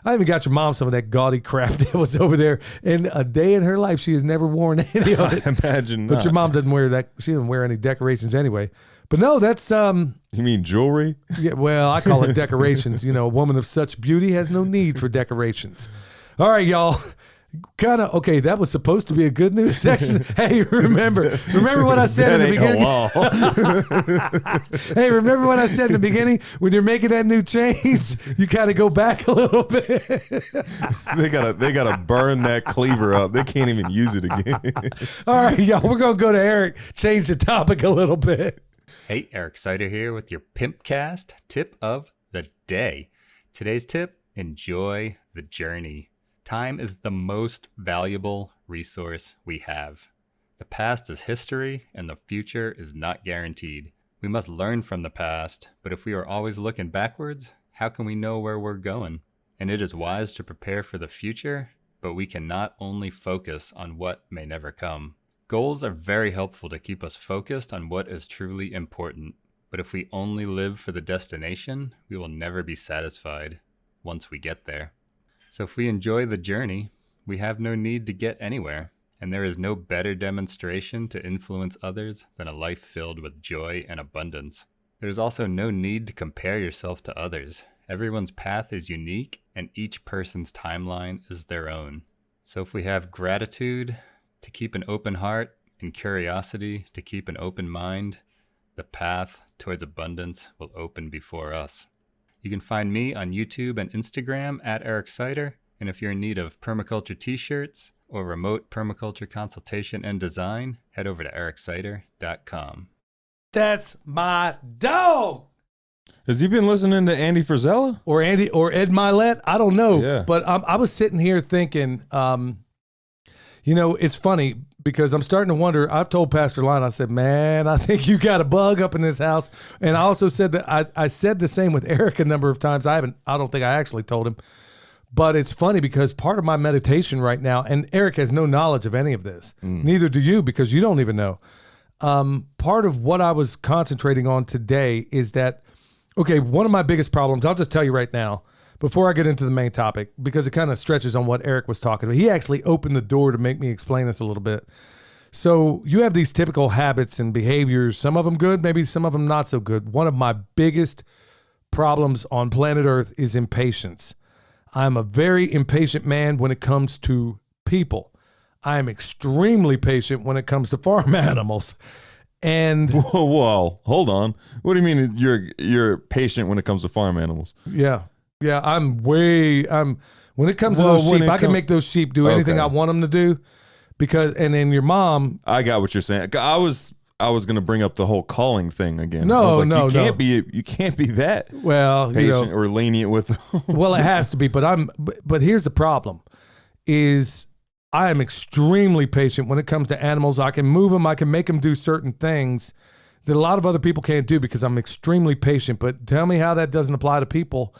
I even got your mom some of that gaudy crap that was over there. In a day in her life, she has never worn any of it. I imagine But not. your mom doesn't wear that. She didn't wear any decorations anyway. But no, that's... You mean jewelry? Yeah, well, I call it decorations. A woman of such beauty has no need for decorations. All right, y'all. Okay, that was supposed to be a good news section. Hey, remember what I said in the beginning? Hey, remember what I said in the beginning? When you're making that new change, you kind of go back a little bit. They gotta burn that cleaver up. They can't even use it again. All right, y'all, we're gonna go to Eric, change the topic a little bit. Hey, Eric Sider here with your PIMPcast tip of the day. Today's tip, enjoy the journey. Time is the most valuable resource we have. The past is history, and the future is not guaranteed. We must learn from the past, but if we are always looking backwards, how can we know where we're going? And it is wise to prepare for the future, but we cannot only focus on what may never come. Goals are very helpful to keep us focused on what is truly important, but if we only live for the destination, we will never be satisfied once we get there. So if we enjoy the journey, we have no need to get anywhere, and there is no better demonstration to influence others than a life filled with joy and abundance. There is also no need to compare yourself to others. Everyone's path is unique, and each person's timeline is their own. So if we have gratitude to keep an open heart and curiosity to keep an open mind, the path towards abundance will open before us. You can find me on YouTube and Instagram at Eric Sider. And if you're in need of permaculture t-shirts or remote permaculture consultation and design, head over to ericsider.com. That's my dog. Has he been listening to Andy Frisella? Or Ed Milet? I don't know. Yeah. But I was sitting here thinking, it's funny because I'm starting to wonder. I've told Pastor Lon, I said, man, I think you got a bug up in this house. And I also said that I said the same with Eric a number of times. I don't think I actually told him. But it's funny because part of my meditation right now, and Eric has no knowledge of any of this. Neither do you, because you don't even know. Part of what I was concentrating on today is that, okay, one of my biggest problems, I'll just tell you right now, before I get into the main topic, because it kind of stretches on what Eric was talking about. He actually opened the door to make me explain this a little bit. So you have these typical habits and behaviors, some of them good, maybe some of them not so good. One of my biggest problems on planet Earth is impatience. I'm a very impatient man when it comes to people. I am extremely patient when it comes to farm animals. And whoa, hold on. What do you mean you're patient when it comes to farm animals? Yeah. When it comes to those sheep, I can make those sheep do anything I want them to do, and then your mom. I got what you're saying. I was going to bring up the whole calling thing again. You can't be that patient or lenient with. Well, it has to be, but here's the problem: is I am extremely patient when it comes to animals. I can move them. I can make them do certain things that a lot of other people can't do because I'm extremely patient. But tell me how that doesn't apply to people.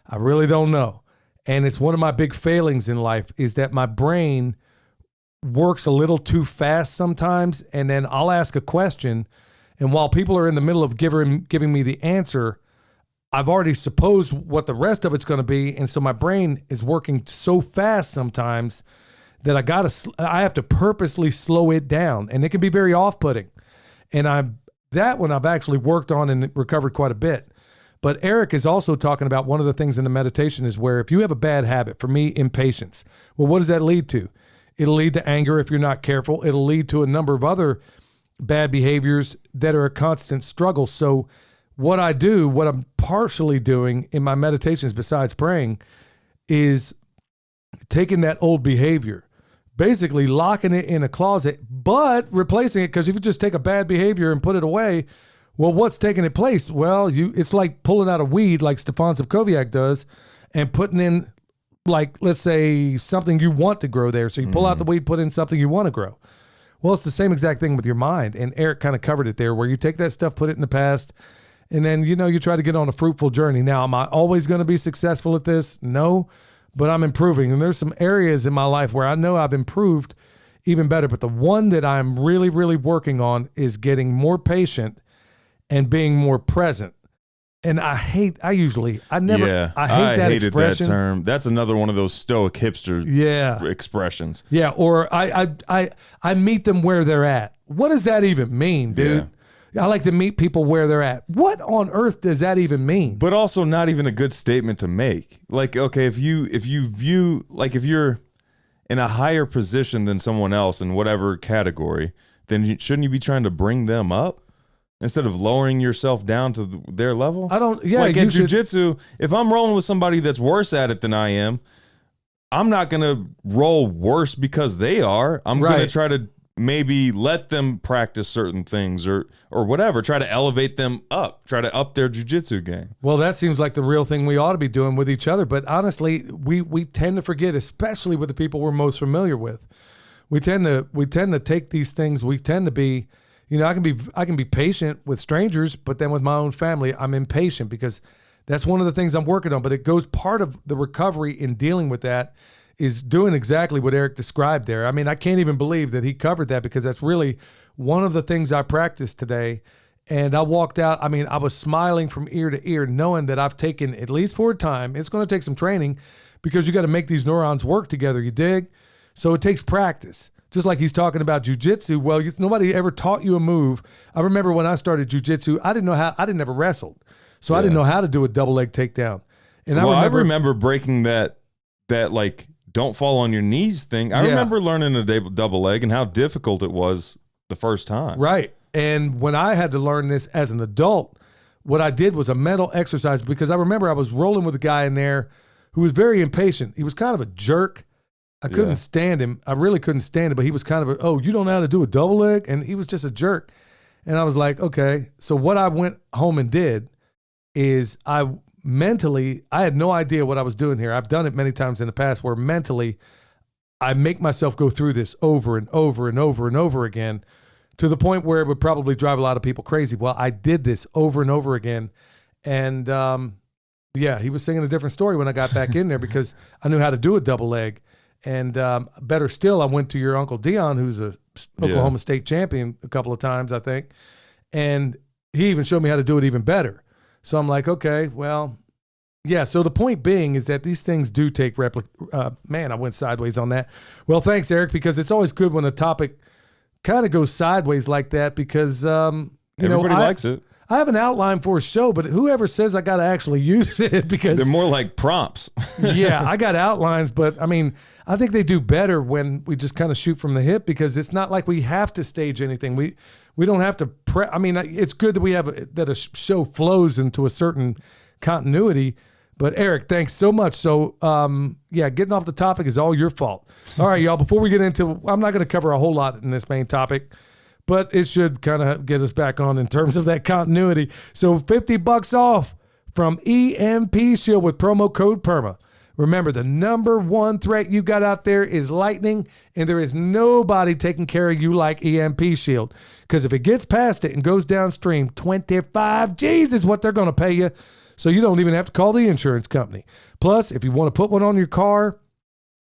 I really don't know. And it's one of my big failings in life is that my brain works a little too fast sometimes. And then I'll ask a question. And while people are in the middle of giving me the answer, I've already supposed what the rest of it's going to be. And so my brain is working so fast sometimes that I have to purposely slow it down. And it can be very off-putting. And I've actually worked on and recovered quite a bit. But Eric is also talking about one of the things in the meditation is where if you have a bad habit, for me, impatience. Well, what does that lead to? It'll lead to anger if you're not careful. It'll lead to a number of other bad behaviors that are a constant struggle. So what I'm partially doing in my meditations besides praying is taking that old behavior, basically locking it in a closet, but replacing it, because if you just take a bad behavior and put it away, well, what's taking its place? Well, it's like pulling out a weed like Stefan Savkoviak does and putting in, like, let's say, something you want to grow there. So you pull out the weed, put in something you want to grow. Well, it's the same exact thing with your mind. And Eric kind of covered it there, where you take that stuff, put it in the past, and then, you try to get on a fruitful journey. Now, am I always going to be successful at this? No, but I'm improving. And there's some areas in my life where I know I've improved even better. But the one that I'm really, really working on is getting more patient and being more present. And I hate that expression. That term. That's another one of those stoic hipster expressions. Yeah. Or I meet them where they're at. What does that even mean, dude? Yeah. I like to meet people where they're at. What on earth does that even mean? But also not even a good statement to make. Like, okay, if you're in a higher position than someone else in whatever category, then shouldn't you be trying to bring them up? Instead of lowering yourself down to their level? Like in jiu-jitsu, if I'm rolling with somebody that's worse at it than I am, I'm not going to roll worse because they are. I'm going to try to maybe let them practice certain things or whatever. Try to elevate them up. Try to up their jiu-jitsu game. Well, that seems like the real thing we ought to be doing with each other. But honestly, we tend to forget, especially with the people we're most familiar with. We tend to take these things. We tend to be... I can be patient with strangers, but then with my own family, I'm impatient because that's one of the things I'm working on. But it goes, part of the recovery in dealing with that is doing exactly what Eric described there. I mean, I can't even believe that he covered that because that's really one of the things I practiced today. And I walked out, I was smiling from ear to ear, knowing that I've taken, at least for a time, it's going to take some training because you got to make these neurons work together, you dig? So it takes practice. Just like he's talking about jiu-jitsu. Well, nobody ever taught you a move. I remember when I started jiu-jitsu, I didn't ever wrestled. So I didn't know how to do a double leg takedown. And I remember breaking that like don't fall on your knees thing. I remember learning a double leg and how difficult it was the first time. Right. And when I had to learn this as an adult, what I did was a mental exercise because I remember I was rolling with a guy in there who was very impatient. He was kind of a jerk. I couldn't stand him. I really couldn't stand him, but he was kind of you don't know how to do a double leg? And he was just a jerk. And I was like, okay. So what I went home and did is I had no idea what I was doing here. I've done it many times in the past where mentally I make myself go through this over and over and over and over again to the point where it would probably drive a lot of people crazy. Well, I did this over and over again. And he was singing a different story when I got back in there because I knew how to do a double leg. And better still, I went to your Uncle Dion, who's a Oklahoma State champion a couple of times, I think. And he even showed me how to do it even better. So I'm like, okay, well, yeah. So the point being is that these things do take man, I went sideways on that. Well, thanks, Eric, because it's always good when a topic kind of goes sideways like that because, everybody likes it. I have an outline for a show, but whoever says I got to actually use it because They're more like prompts. yeah, I got outlines, but I mean, I think they do better when we just kind of shoot from the hip because it's not like we have to stage anything. We don't have to I mean, it's good that we have that a show flows into a certain continuity. But Eric, thanks so much. So, yeah, getting off the topic is all your fault. All right, y'all, before we get into, I'm not going to cover a whole lot in this main topic, but it should kind of get us back on in terms of that continuity. So $50 off from EMP Shield with promo code PERMA. Remember, the number one threat you got out there is lightning, and there is nobody taking care of you like EMP Shield. Because if it gets past it and goes downstream, 25 G's is what they're going to pay you. So you don't even have to call the insurance company. Plus, if you want to put one on your car,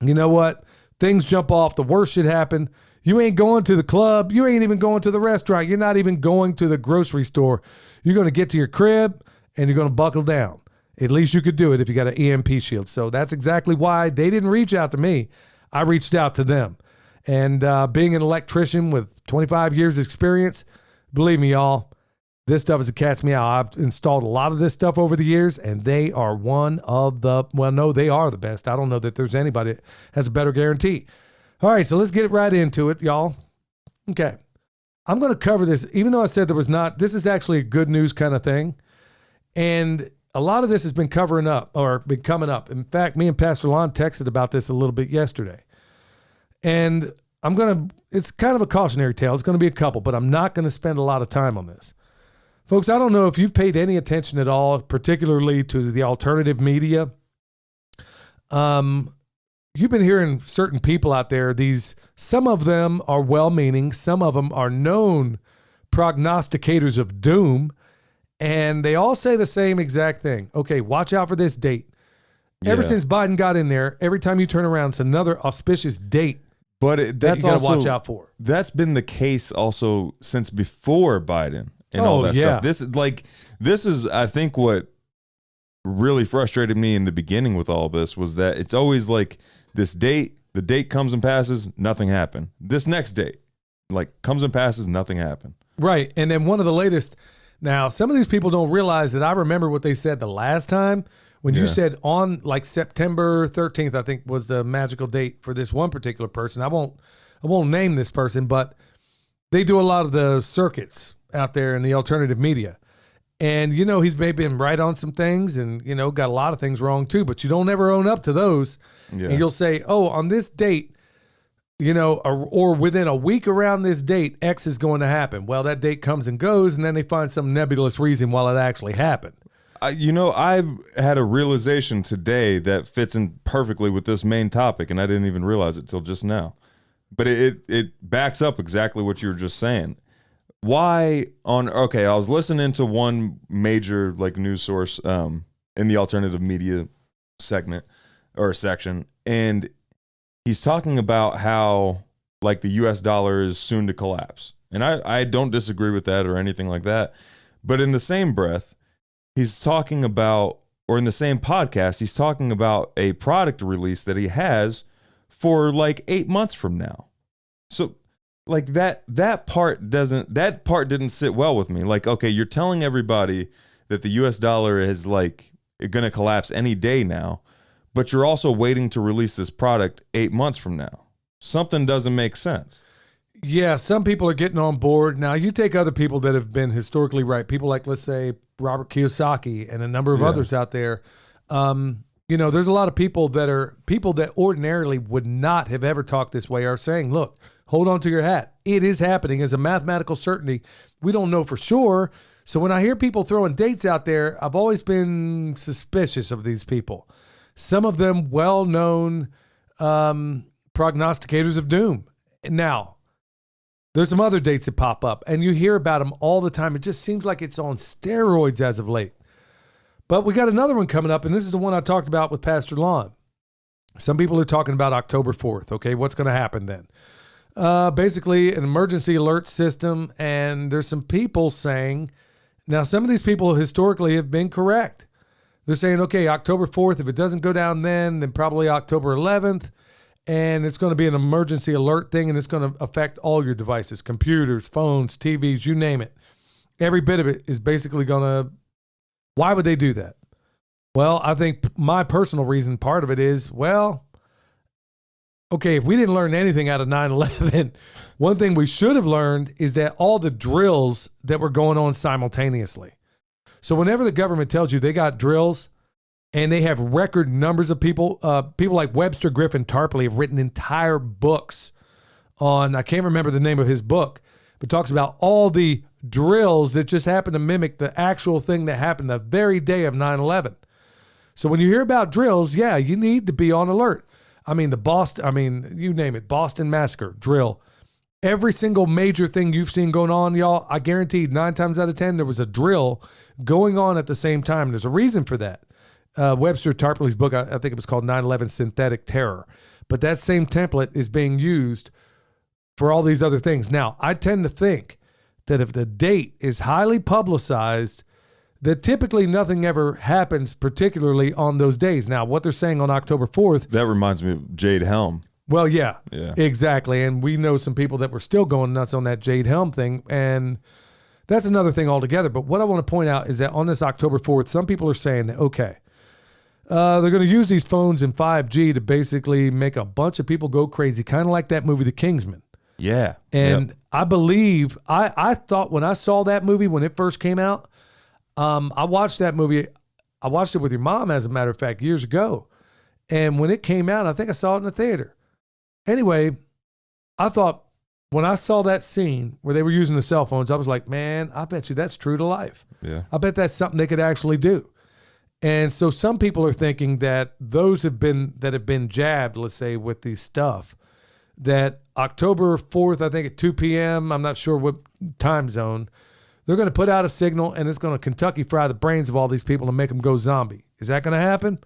you know what? Things jump off. The worst should happen. You ain't going to the club. You ain't even going to the restaurant. You're not even going to the grocery store. You're going to get to your crib and you're going to buckle down. At least you could do it if you got an EMP shield. So that's exactly why they didn't reach out to me. I reached out to them. And being an electrician with 25 years experience, believe me, y'all, this stuff is a cat's meow. I've installed a lot of this stuff over the years, and they are one of the, well, no, they are the best. I don't know that there's anybody that has a better guarantee. All right, so let's get right into it, y'all. Okay. I'm going to cover this, even though I said there was not, this is actually a good news kind of thing. And a lot of this has been covering up or been coming up. In fact, me and Pastor Lon texted about this a little bit yesterday. And it's kind of a cautionary tale. It's going to be a couple, but I'm not going to spend a lot of time on this. Folks, I don't know if you've paid any attention at all, particularly to the alternative media. You've been hearing certain people out there, some of them are well-meaning, some of them are known prognosticators of doom, and they all say the same exact thing. Okay, watch out for this date. Yeah. Ever since Biden got in there, every time you turn around, it's another auspicious date. But that's you got also to watch out for. That's been the case also since before Biden and all that stuff. This is, I think, what really frustrated me in the beginning with all this was that it's always like this date, the date comes and passes, nothing happened. This next date, like, comes and passes, nothing happened. Right, and then one of the latest. Now, some of these people don't realize that I remember what they said the last time. When you said on like September 13th, I think was the magical date for this one particular person. I won't name this person, but they do a lot of the circuits out there in the alternative media. And, he's maybe been right on some things and, got a lot of things wrong too, but you don't ever own up to those. Yeah. And you'll say, oh, on this date, or within a week around this date, X is going to happen. Well, that date comes and goes, and then they find some nebulous reason why it actually happened. I've had a realization today that fits in perfectly with this main topic, and I didn't even realize it till just now. But it backs up exactly what you were just saying. I was listening to one major news source in the alternative media segment or section, and he's talking about how the US dollar is soon to collapse. And I don't disagree with that or anything like that. But in the same breath, he's talking about, or in the same podcast, he's talking about a product release that he has for 8 months from now. So that part didn't sit well with me. Okay, you're telling everybody that the US dollar is going to collapse any day now, but you're also waiting to release this product 8 months from now. Something doesn't make sense. Yeah, some people are getting on board. Now, you take other people that have been historically right, people like, let's say, Robert Kiyosaki and a number of others out there. There's a lot of people that ordinarily would not have ever talked this way are saying, look, hold on to your hat. It is happening as a mathematical certainty. We don't know for sure. So when I hear people throwing dates out there, I've always been suspicious of these people. Some of them well-known prognosticators of doom. Now, there's some other dates that pop up, and you hear about them all the time. It just seems like it's on steroids as of late. But we got another one coming up, and this is the one I talked about with Pastor Lon. Some people are talking about October 4th. Okay, what's going to happen then? Basically, an emergency alert system, and there's some people saying, now some of these people historically have been correct. They're saying, okay, October 4th, if it doesn't go down then probably October 11th. And it's going to be an emergency alert thing, and it's going to affect all your devices, computers, phones, TVs, you name it. every bit of it is basically going to, why would they do that? Well, I think my personal reason, part of it is, well, okay, if we didn't learn anything out of 9/11, one thing we should have learned is that all the drills that were going on simultaneously. So whenever the government tells you they got drills and they have record numbers of people, people like Webster Griffin Tarpley have written entire books on, I can't remember the name of his book, but talks about all the drills that just happen to mimic the actual thing that happened the very day of 9/11. So when you hear about drills, yeah, you need to be on alert. I mean, you name it, Boston Massacre, drill. Every single major thing you've seen going on, y'all, I guarantee 9 times out of 10, there was a drill going on at the same time. There's a reason for that. Webster Tarpley's book, I think it was called 9/11 Synthetic Terror. But that same template is being used for all these other things. Now, I tend to think that if the date is highly publicized, that typically nothing ever happens, particularly on those days. Now, what they're saying on October 4th. That reminds me of Jade Helm. Well, yeah, exactly. And we know some people that were still going nuts on that Jade Helm thing. And that's another thing altogether. But what I want to point out is that on this October 4th, some people are saying that, okay, they're going to use these phones in 5G to basically make a bunch of people go crazy, kind of like that movie, The Kingsman. Yeah. And I believe, I thought when I saw that movie, when it first came out, I watched that movie. I watched it with your mom, as a matter of fact, years ago. And when it came out, I think I saw it in the theater. Anyway, I thought when I saw that scene where they were using the cell phones, I was like, man, I bet you that's true to life. Yeah. I bet that's something they could actually do. And so some people are thinking that those that have been jabbed, let's say, with these stuff, that October 4th, I think at 2 p.m., I'm not sure what time zone, they're going to put out a signal and it's going to Kentucky fry the brains of all these people and make them go zombie. Is that going to happen?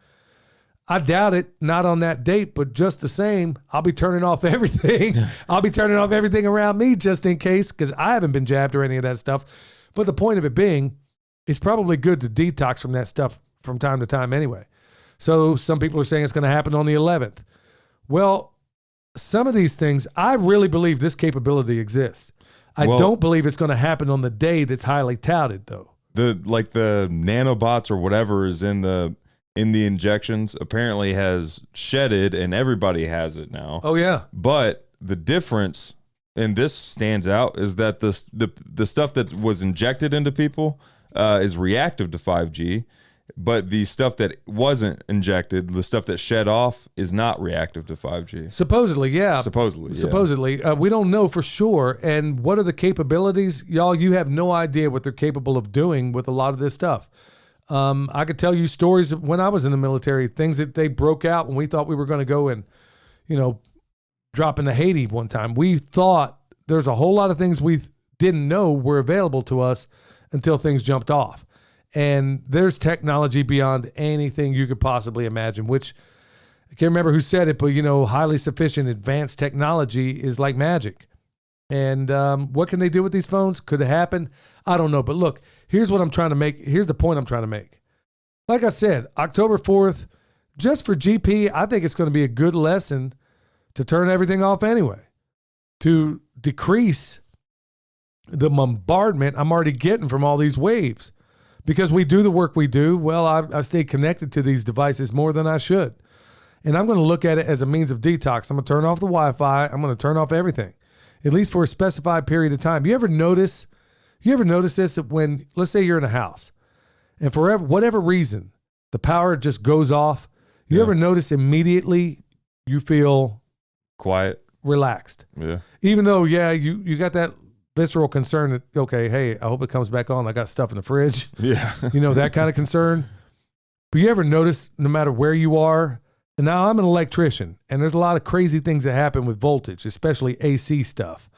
I doubt it, not on that date, but just the same, I'll be turning off everything. I'll be turning off everything around me just in case, because I haven't been jabbed or any of that stuff. But the point of it being, it's probably good to detox from that stuff from time to time anyway. So some people are saying it's going to happen on the 11th. Well, some of these things, I really believe this capability exists. I don't believe it's going to happen on the day that's highly touted, though. The nanobots or whatever is in the injections apparently has shedded, and everybody has it now. Oh yeah. But the difference, and this stands out, is that the stuff that was injected into people is reactive to 5G. But the stuff that wasn't injected, the stuff that shed off, is not reactive to 5G. Supposedly, yeah. Supposedly. We don't know for sure. And what are the capabilities? Y'all, you have no idea what they're capable of doing with a lot of this stuff. I could tell you stories of when I was in the military, things that they broke out when we thought we were going to go and, drop into Haiti one time. We thought there's a whole lot of things we didn't know were available to us until things jumped off. And there's technology beyond anything you could possibly imagine, which I can't remember who said it, but, highly sufficient advanced technology is like magic. And what can they do with these phones? Could it happen? I don't know. But look, here's what I'm trying to make. Here's the point I'm trying to make. Like I said, October 4th, just for GP, I think it's going to be a good lesson to turn everything off anyway, to decrease the bombardment I'm already getting from all these waves. Because we do the work we do, well, I stay connected to these devices more than I should. And I'm going to look at it as a means of detox. I'm going to turn off the Wi-Fi. I'm going to turn off everything, at least for a specified period of time. You ever notice this when, let's say you're in a house and for whatever reason, the power just goes off. You ever notice immediately you feel quiet, relaxed? Yeah. Even though, you got that visceral concern that, okay, hey, I hope it comes back on. I got stuff in the fridge. Yeah. That kind of concern. But you ever notice, no matter where you are, and now I'm an electrician, and there's a lot of crazy things that happen with voltage, especially AC stuff.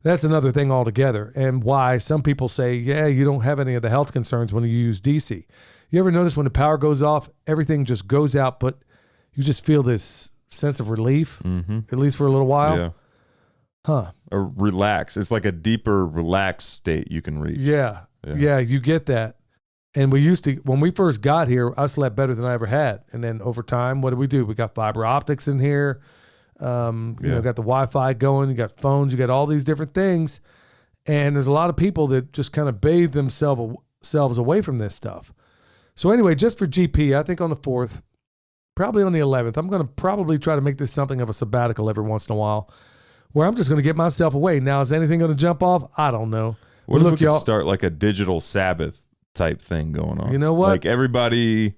That's another thing altogether, and why some people say, you don't have any of the health concerns when you use DC. You ever notice when the power goes off, everything just goes out, but you just feel this sense of relief, at least for a little while? Yeah. Huh. Or relax. It's like a deeper relaxed state you can reach. Yeah, you get that. And when we first got here, I slept better than I ever had. And then over time, what do? We got fiber optics in here. Got the Wi-Fi going. You got phones. You got all these different things. And there's a lot of people that just kind of bathe themselves away from this stuff. So anyway, just for GP, I think on the 4th, probably on the 11th, I'm going to probably try to make this something of a sabbatical every once in a while, where I'm just going to get myself away. Now, is anything going to jump off? I don't know. What if we could start like a digital Sabbath type thing going on? You know what? Like everybody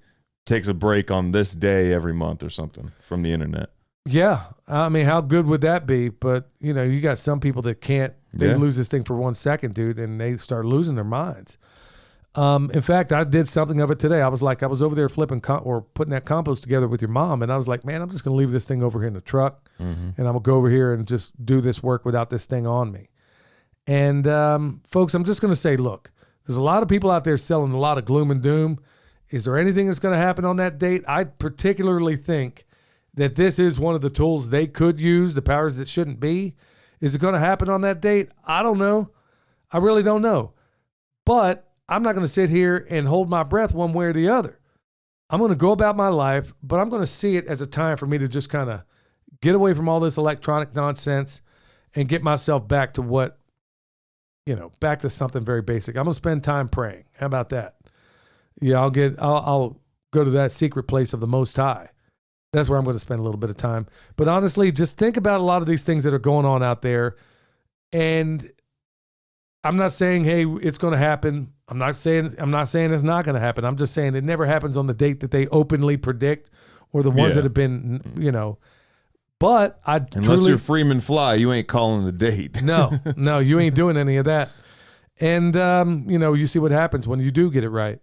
takes a break on this day every month or something from the internet. Yeah. I mean, how good would that be? But, you know, you got some people that can't, they lose this thing for 1 second, dude, and they start losing their minds. In fact, I did something of it today. I was over there flipping or putting that compost together with your mom, and I was like, man, I'm just going to leave this thing over here in the truck, and I'm going to go over here and just do this work without this thing on me. And folks, I'm just going to say, look, there's a lot of people out there selling a lot of gloom and doom. Is there anything that's going to happen on that date? I particularly think that this is one of the tools they could use, the powers that shouldn't be. Is it going to happen on that date? I don't know. I really don't know. But I'm not going to sit here and hold my breath one way or the other. I'm going to go about my life, but I'm going to see it as a time for me to just kind of get away from all this electronic nonsense and get myself back to back to something very basic. I'm going to spend time praying. How about that? Yeah, I'll go to that secret place of the Most High. That's where I'm going to spend a little bit of time. But honestly, just think about a lot of these things that are going on out there. And I'm not saying, hey, it's going to happen. I'm not saying it's not going to happen. I'm just saying it never happens on the date that they openly predict or the ones that have been, But unless you're Freeman Fly, you ain't calling the date. No, you ain't doing any of that. And, you see what happens when you do get it right.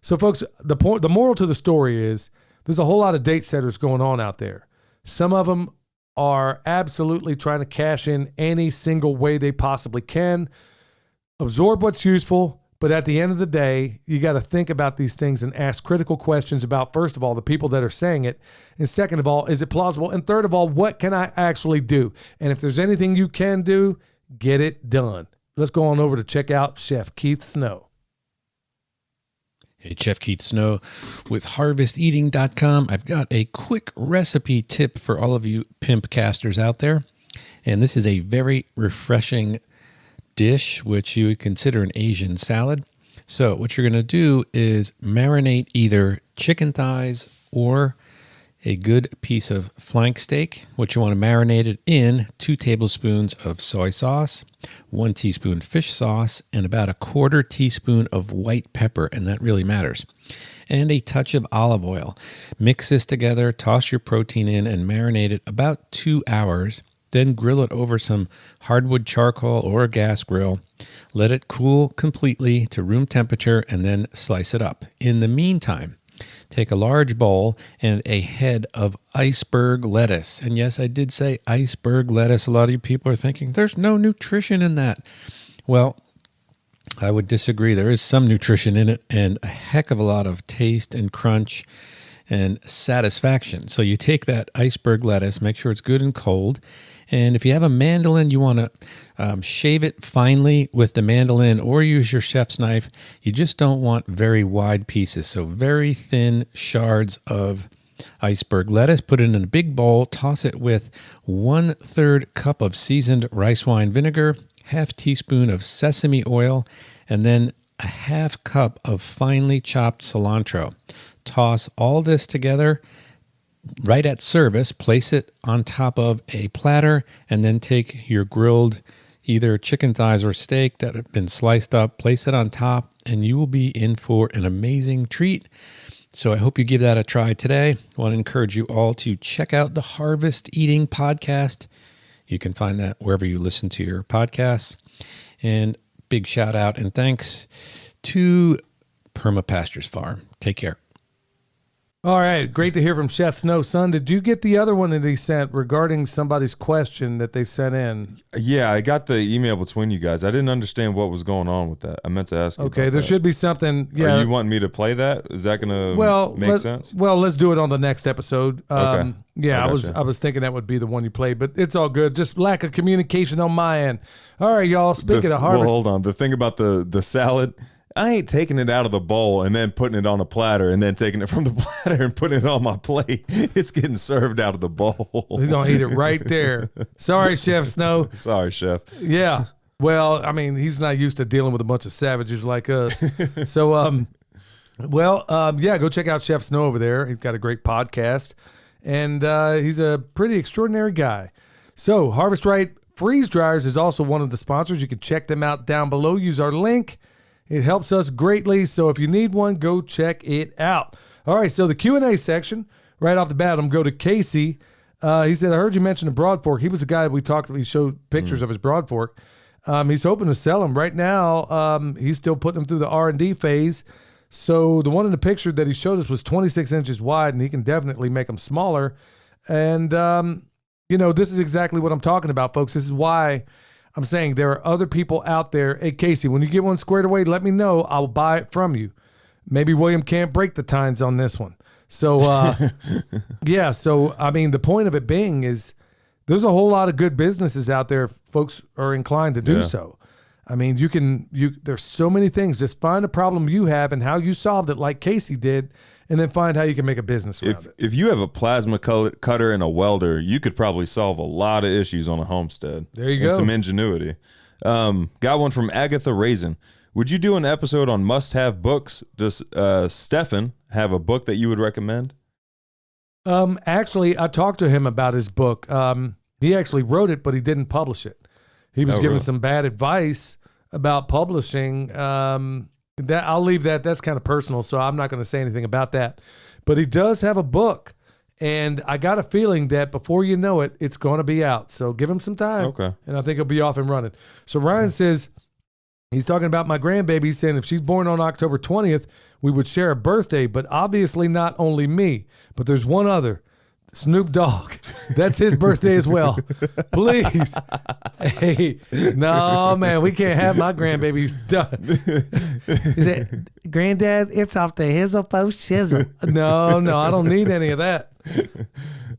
So, folks, the moral to the story is there's a whole lot of date setters going on out there. Some of them are absolutely trying to cash in any single way they possibly can, absorb what's useful. But at the end of the day, you got to think about these things and ask critical questions about, first of all, the people that are saying it. And second of all, is it plausible? And third of all, what can I actually do? And if there's anything you can do, get it done. Let's go on over to check out Chef Keith Snow. Hey, Chef Keith Snow with HarvestEating.com. I've got a quick recipe tip for all of you PIMPcasters out there. And this is a very refreshing dish, which you would consider an Asian salad. So what you're going to do is marinate either chicken thighs or a good piece of flank steak. What you want to marinate it in 2 tablespoons of soy sauce, 1 teaspoon fish sauce, and about 1/4 teaspoon of white pepper, and that really matters, and a touch of olive oil. Mix this together, toss your protein in, and marinate it about 2 hours. Then grill it over some hardwood charcoal or a gas grill. Let it cool completely to room temperature and then slice it up. In the meantime, take a large bowl and a head of iceberg lettuce. And yes, I did say iceberg lettuce. A lot of you people are thinking there's no nutrition in that. Well, I would disagree. There is some nutrition in it and a heck of a lot of taste and crunch and satisfaction. So you take that iceberg lettuce, make sure it's good and cold. And if you have a mandolin, you want to shave it finely with the mandolin or use your chef's knife. You just don't want very wide pieces. So very thin shards of iceberg lettuce. Put it in a big bowl. Toss it with 1/3 cup of seasoned rice wine vinegar, 1/2 teaspoon of sesame oil, and then a 1/2 cup of finely chopped cilantro. Toss all this together. Right at service, place it on top of a platter, and then take your grilled either chicken thighs or steak that have been sliced up, place it on top, and you will be in for an amazing treat. So I hope you give that a try today. I want to encourage you all to check out the Harvest Eating podcast. You can find that wherever you listen to your podcasts. And big shout out and thanks to Permapastures Farm. Take care. All right. Great to hear from Chef Snow. Son, did you get the other one that he sent regarding somebody's question that they sent in? Yeah, I got the email between you guys. I didn't understand what was going on with that. I meant to ask you Okay, about there that. should be something. Yeah. Are you wanting me to play that? Is that going to make sense? Well, let's do it on the next episode. Okay. Yeah, I I gotcha. was thinking that would be the one you played, but it's all good. Just lack of communication on my end. All right, y'all. Speaking of harvest. Well, hold on. The thing about the salad, I ain't taking it out of the bowl and then putting it on a platter and then taking it from the platter and putting it on my plate. It's getting served out of the bowl. We're going to eat it right there. Sorry, Chef Snow. Sorry, Chef. Yeah. Well, I mean, he's not used to dealing with a bunch of savages like us. So, yeah, go check out Chef Snow over there. He's got a great podcast, and he's a pretty extraordinary guy. So, Harvest Right Freeze Dryers is also one of the sponsors. You can check them out down below. Use our link. It helps us greatly. So, if you need one, go check it out. All right, so the Q&A section, right off the bat, I'm going to go to Casey. He said, I heard you mention a Broad Fork. He was the guy that we showed pictures of his Broad Fork. He's hoping to sell them. Right now, he's still putting them through the R&D phase. So the one in the picture that he showed us was 26 inches wide, and he can definitely make them smaller. And, this is exactly what I'm talking about, folks. This is why I'm saying there are other people out there. Hey, Casey, when you get one squared away, let me know. I'll buy it from you. Maybe William can't break the tines on this one. So, yeah. So, I mean, the point of it being is there's a whole lot of good businesses out there. Folks are inclined to do so. I mean, there's so many things. Just find a problem you have and how you solved it like Casey did, and then find how you can make a business around it. If you have a plasma cutter and a welder, you could probably solve a lot of issues on a homestead. There you go. And some ingenuity. Got one from Agatha Raisin. Would you do an episode on must-have books? Does Stefan have a book that you would recommend? Actually, I talked to him about his book. He actually wrote it, but he didn't publish it. He was giving some bad advice about publishing. That I'll leave that. That's kind of personal, so I'm not going to say anything about that. But he does have a book, and I got a feeling that before you know it, it's going to be out. So give him some time, and I think he'll be off and running. So Ryan says, he's talking about my grandbaby. He's saying if she's born on October 20th, we would share a birthday, but obviously not only me, but there's one other. Snoop Dogg. That's his birthday as well. Please. Hey, no, man, we can't have my grandbaby done. He said, Granddad, it's off the hizzle post shizzle. No, I don't need any of that.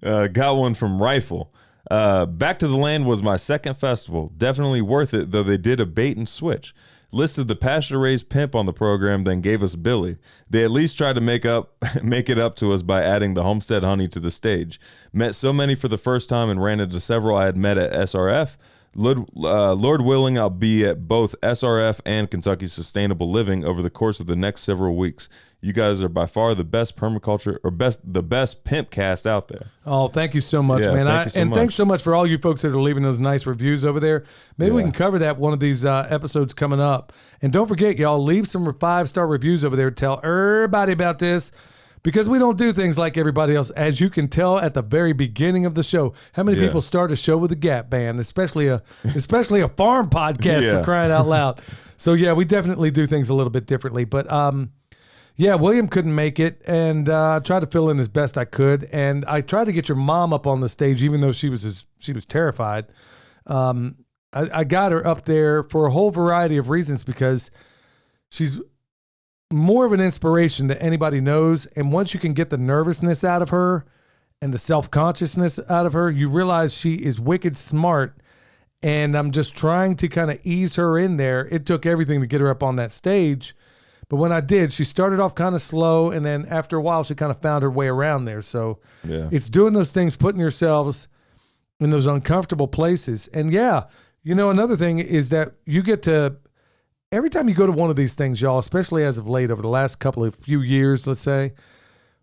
Got one from Rifle. Back to the Land was my second festival. Definitely worth it, though they did a bait and switch. Listed the pasture-raised pimp on the program, then gave us Billy. They at least tried to make it up to us by adding the homestead honey to the stage. Met so many for the first time and ran into several I had met at SRF. Lord willing, I'll be at both SRF and Kentucky Sustainable Living over the course of the next several weeks. You guys are by far the best permaculture or the best PIMPcast out there. Oh, thank you so much, man. Thanks so much for all you folks that are leaving those nice reviews over there. Maybe we can cover that one of these episodes coming up. And don't forget, y'all, leave some 5-star reviews over there. Tell everybody about this, because we don't do things like everybody else. As you can tell at the very beginning of the show, how many people start a show with a Gap band, especially a farm podcast, for crying out loud. So yeah, we definitely do things a little bit differently. But yeah, William couldn't make it, and I tried to fill in as best I could. And I tried to get your mom up on the stage, even though she was terrified. I got her up there for a whole variety of reasons, because she's more of an inspiration than anybody knows. And once you can get the nervousness out of her and the self-consciousness out of her, you realize she is wicked smart. And I'm just trying to kind of ease her in there. It took everything to get her up on that stage. But when I did, she started off kind of slow. And then after a while, she kind of found her way around there. So it's doing those things, putting yourselves in those uncomfortable places. And another thing is that you get to, every time you go to one of these things, y'all, especially as of late, over the last few years, let's say,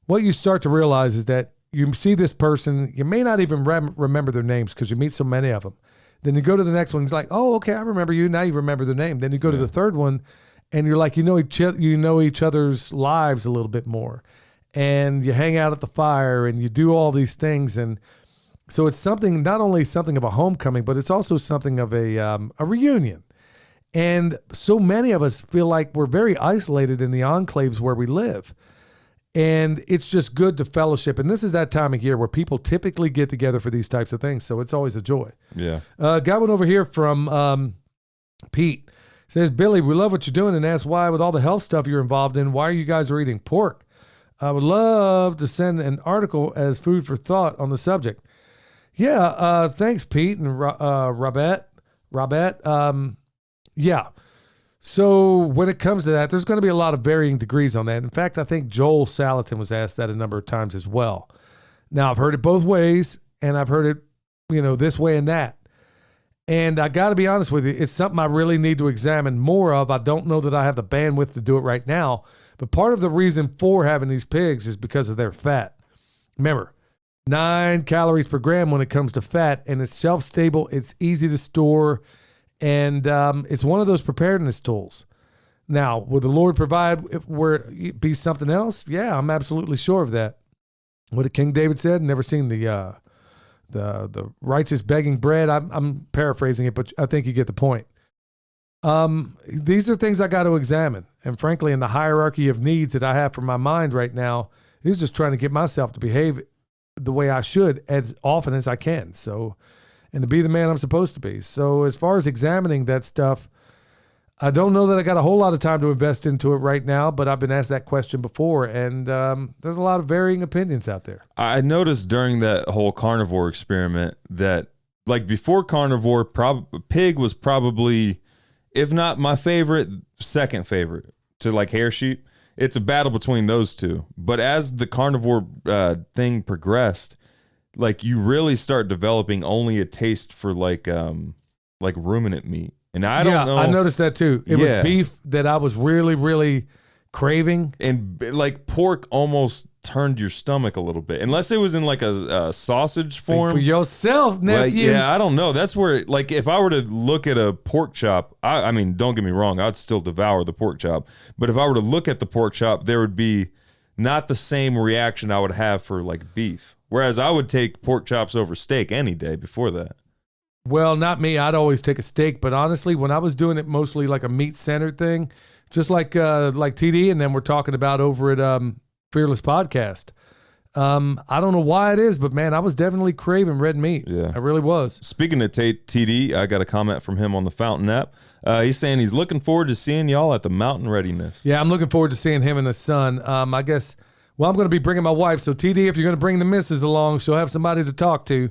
what you start to realize is that you see this person, you may not even remember their names because you meet so many of them. Then you go to the next one, it's like, oh, okay, I remember you. Now you remember their name. Then you go to the third one, and you're like, you know each other's lives a little bit more. And you hang out at the fire, and you do all these things. And so it's something, not only something of a homecoming, but it's also something of a reunion. And so many of us feel like we're very isolated in the enclaves where we live. And it's just good to fellowship. And this is that time of year where people typically get together for these types of things. So it's always a joy. Yeah. Got one over here from Pete. Says, Billy, we love what you're doing, and ask why, with all the health stuff you're involved in, why you guys are eating pork. I would love to send an article as food for thought on the subject. Yeah. Thanks, Pete and Robert. Yeah. So when it comes to that, there's going to be a lot of varying degrees on that. In fact, I think Joel Salatin was asked that a number of times as well. Now, I've heard it both ways, and I've heard it, this way and that. And I got to be honest with you, it's something I really need to examine more of. I don't know that I have the bandwidth to do it right now, but part of the reason for having these pigs is because of their fat. Remember, 9 calories per gram when it comes to fat, and it's shelf-stable, it's easy to store, and it's one of those preparedness tools. Now, will the Lord provide where it be something else? Yeah, I'm absolutely sure of that. What did King David said? Never seen the righteous begging bread. I'm paraphrasing it, but I think you get the point. These are things I got to examine. And frankly, in the hierarchy of needs that I have for my mind right now, is just trying to get myself to behave the way I should as often as I can. So, and to be the man I'm supposed to be. So as far as examining that stuff, I don't know that I got a whole lot of time to invest into it right now, but I've been asked that question before, and there's a lot of varying opinions out there. I noticed during that whole carnivore experiment that, like, before carnivore, pig was probably, if not my favorite, second favorite to like hair sheep. It's a battle between those two. But as the carnivore thing progressed, like, you really start developing only a taste for like ruminant meat. And I don't know. I noticed that too. It was beef that I was really, really craving. And like pork almost turned your stomach a little bit, unless it was in like a sausage form. For yourself, nephew. Like, yeah, I don't know. That's where, like, if I were to look at a pork chop, I mean, don't get me wrong, I'd still devour the pork chop. But if I were to look at the pork chop, there would be not the same reaction I would have for like beef. Whereas I would take pork chops over steak any day before that. Well, not me. I'd always take a steak, but honestly, when I was doing it mostly like a meat-centered thing, just like TD and then we're talking about over at Fearless Podcast. I don't know why it is, but man, I was definitely craving red meat. Yeah, I really was. Speaking of TD, I got a comment from him on the Fountain app. He's saying he's looking forward to seeing y'all at the Mountain Readiness. Yeah, I'm looking forward to seeing him and his son. I guess, well, I'm going to be bringing my wife. So TD, if you're going to bring the missus along, she'll have somebody to talk to.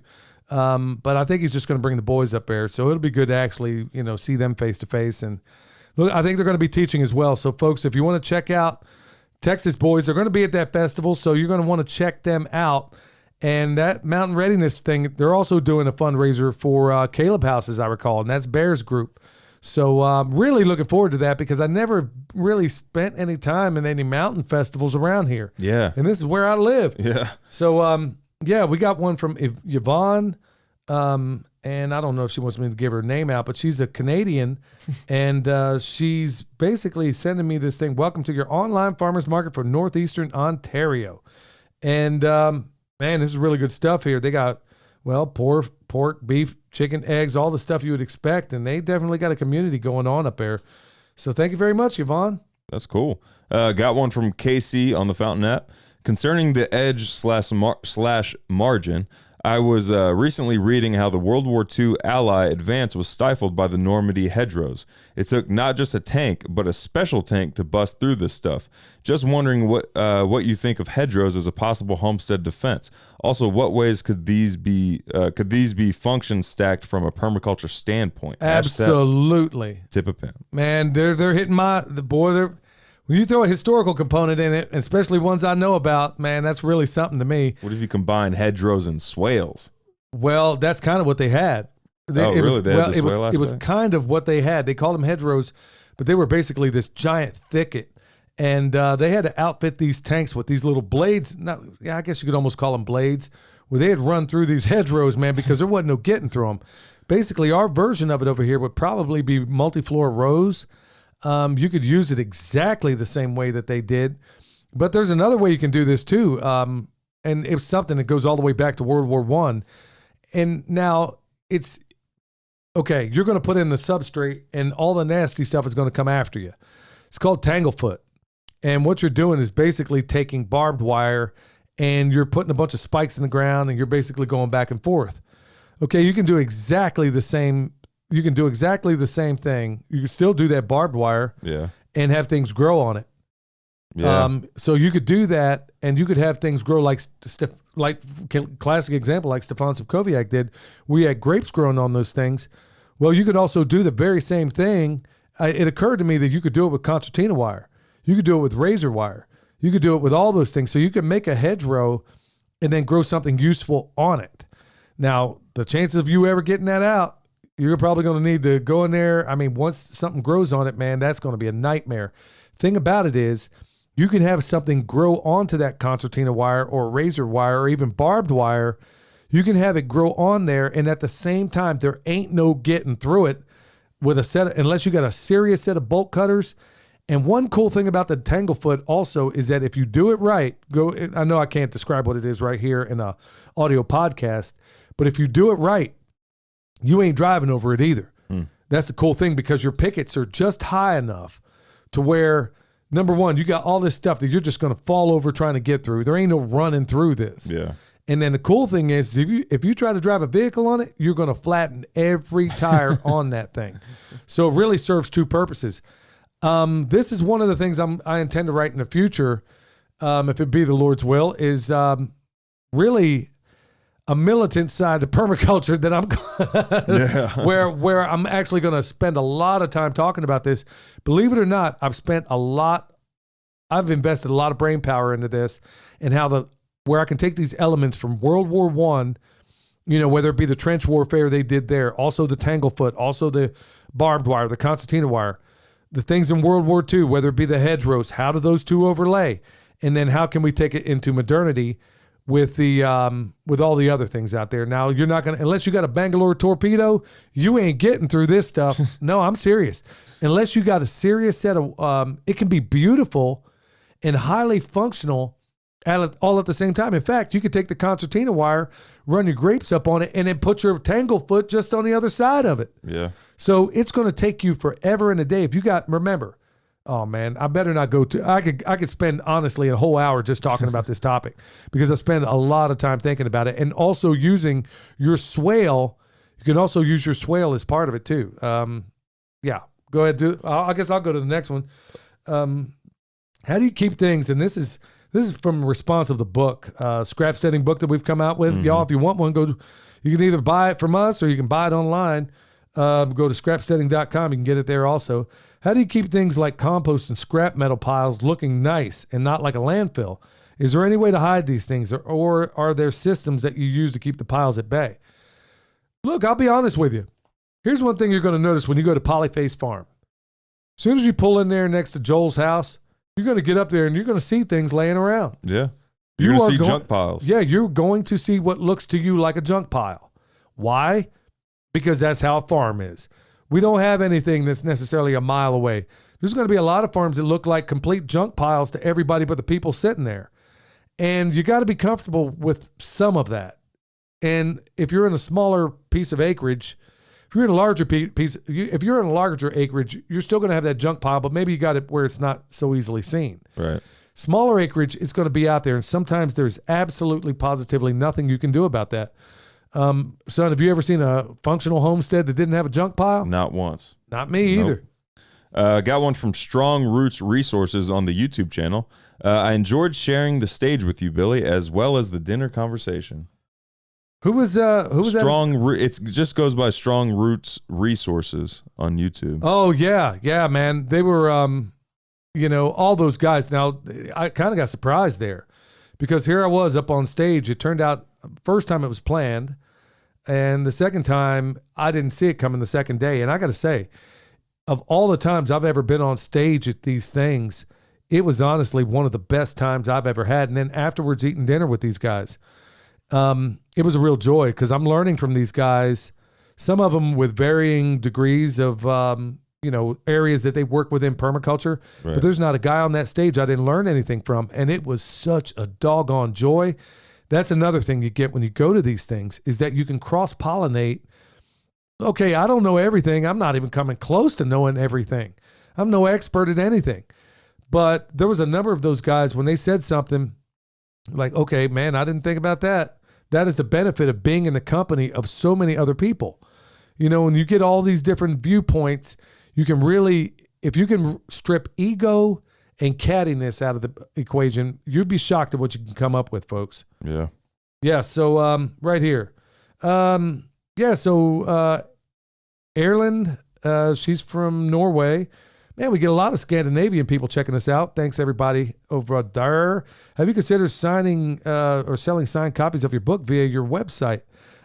But I think he's just going to bring the boys up there. So it'll be good to actually, see them face to face. And look, I think they're going to be teaching as well. So folks, if you want to check out Texas Boys, they're going to be at that festival. So you're going to want to check them out. And that Mountain Readiness thing, they're also doing a fundraiser for Caleb House, as I recall. And that's Bear's group. So I'm really looking forward to that because I never really spent any time in any mountain festivals around here. Yeah. And this is where I live. Yeah. So, yeah, we got one from Yvonne, and I don't know if she wants me to give her name out, but she's a Canadian, and she's basically sending me this thing. Welcome to your online farmers market for Northeastern Ontario. And, man, this is really good stuff here. They got, well, pork, beef, chicken, eggs, all the stuff you would expect, and they definitely got a community going on up there. So thank you very much, Yvonne. That's cool. Got one from KC on the Fountain app. Concerning the edge slash margin, I was recently reading how the World War II Ally advance was stifled by the Normandy hedgerows. It took not just a tank, but a special tank to bust through this stuff. Just wondering what you think of hedgerows as a possible homestead defense. Also, what ways could these be function stacked from a permaculture standpoint? Absolutely. Tip of pen. Man, they're hitting when you throw a historical component in it, especially ones I know about, man, that's really something to me. What if you combine hedgerows and swales? Well, that's kind of what they had. It was kind of what they had. They called them hedgerows, but they were basically this giant thicket. And they had to outfit these tanks with these little blades. I guess you could almost call them blades, where they had run through these hedgerows, man, because there wasn't no getting through them. Basically, our version of it over here would probably be multi-floor rows. You could use it exactly the same way that they did, but there's another way you can do this too. And it's something that goes all the way back to World War I. And now it's okay. You're going to put in the substrate and all the nasty stuff is going to come after you. It's called tanglefoot. And what you're doing is basically taking barbed wire and you're putting a bunch of spikes in the ground and you're basically going back and forth. Okay. You can do exactly the same. You can do exactly the same thing. You can still do that barbed wire and have things grow on it. Yeah. So you could do that and you could have things grow like classic example, like Stefan Sivkoviak did. We had grapes growing on those things. Well, you could also do the very same thing. It occurred to me that you could do it with concertina wire. You could do it with razor wire. You could do it with all those things. So you could make a hedgerow and then grow something useful on it. Now, the chances of you ever getting that out, You're probably going to need to go in there. I mean, once something grows on it, man, that's going to be a nightmare. Thing about it is you can have something grow onto that concertina wire or razor wire or even barbed wire. You can have it grow on there, and at the same time, there ain't no getting through it with a set, unless you got a serious set of bolt cutters. And one cool thing about the Tanglefoot also is that if you do it right, I know I can't describe what it is right here in a audio podcast, but if you do it right, you ain't driving over it either. That's the cool thing, because your pickets are just high enough to where, number one, you got all this stuff that you're just going to fall over trying to get through. There ain't no running through this. Yeah. And then the cool thing is, if you try to drive a vehicle on it, you're going to flatten every tire on that thing. So it really serves two purposes. This is one of the things I intend to write in the future, if it be the Lord's will, is really a militant side to permaculture that I'm where I'm actually going to spend a lot of time talking about this. Believe it or not, I've invested a lot of brain power into this, and where I can take these elements from World War I, whether it be the trench warfare they did there, also the Tanglefoot, also the barbed wire, the concertina wire, the things in World War II, whether it be the hedgerows, how do those two overlay? And then how can we take it into modernity with with all the other things out there? Now, you're not going to, unless you got a Bangalore torpedo, you ain't getting through this stuff. No, I'm serious. Unless you got a serious set of, it can be beautiful and highly functional all at the same time. In fact, you could take the concertina wire, run your grapes up on it, and then put your Tanglefoot just on the other side of it. Yeah. So it's going to take you forever and a day. If you got, remember, oh man, I better not go to, I could spend honestly a whole hour just talking about this topic, because I spend a lot of time thinking about it, and also using your swale. You can also use your swale as part of it too. Yeah, go ahead. I guess I'll go to the next one. How do you keep things? And this is from a response of the book, scrap setting book that we've come out with. Y'all, if you want one, you can either buy it from us or you can buy it online. Go to scrapsetting.com. You can get it there also. How do you keep things like compost and scrap metal piles looking nice and not like a landfill? Is there any way to hide these things, or are there systems that you use to keep the piles at bay? Look, I'll be honest with you. Here's one thing you're going to notice when you go to Polyface Farm. As soon as you pull in there next to Joel's house, you're going to get up there and you're going to see things laying around. Yeah. You're going to see junk piles. Yeah, you're going to see what looks to you like a junk pile. Why? Because that's how a farm is. We don't have anything that's necessarily a mile away. There's going to be a lot of farms that look like complete junk piles to everybody but the people sitting there. And you got to be comfortable with some of that. And if you're in a smaller piece of acreage, if you're in a larger if you're in a larger acreage, you're still going to have that junk pile, but maybe you got it where it's not so easily seen. Right. Smaller acreage, it's going to be out there, and sometimes there's absolutely positively nothing you can do about that. Son, have you ever seen a functional homestead that didn't have a junk pile? Not once. Not me either. Got one from Strong Roots Resources on the YouTube channel. I enjoyed sharing the stage with you, Billy, as well as the dinner conversation. Who was that? It just goes by Strong Roots Resources on YouTube. Oh yeah, man. They were, all those guys. Now, I kind of got surprised there, because here I was up on stage. It turned out, first time it was planned, and the second time I didn't see it coming the second day. And I got to say, of all the times I've ever been on stage at these things, it was honestly one of the best times I've ever had. And then afterwards, eating dinner with these guys. It was a real joy, because I'm learning from these guys, some of them with varying degrees of, areas that they work within permaculture. Right. But there's not a guy on that stage I didn't learn anything from. And it was such a doggone joy. That's another thing you get when you go to these things, is that you can cross-pollinate. Okay, I don't know everything. I'm not even coming close to knowing everything. I'm no expert at anything. But there was a number of those guys, when they said something like, okay, man, I didn't think about that. That is the benefit of being in the company of so many other people. When you get all these different viewpoints, you can really, if you can strip ego and cattiness out of the equation, you'd be shocked at what you can come up with, folks. Yeah. Yeah. So, right here. Erland, she's from Norway. Man, we get a lot of Scandinavian people checking us out. Thanks, everybody over there. Have you considered signing or selling signed copies of your book via your website?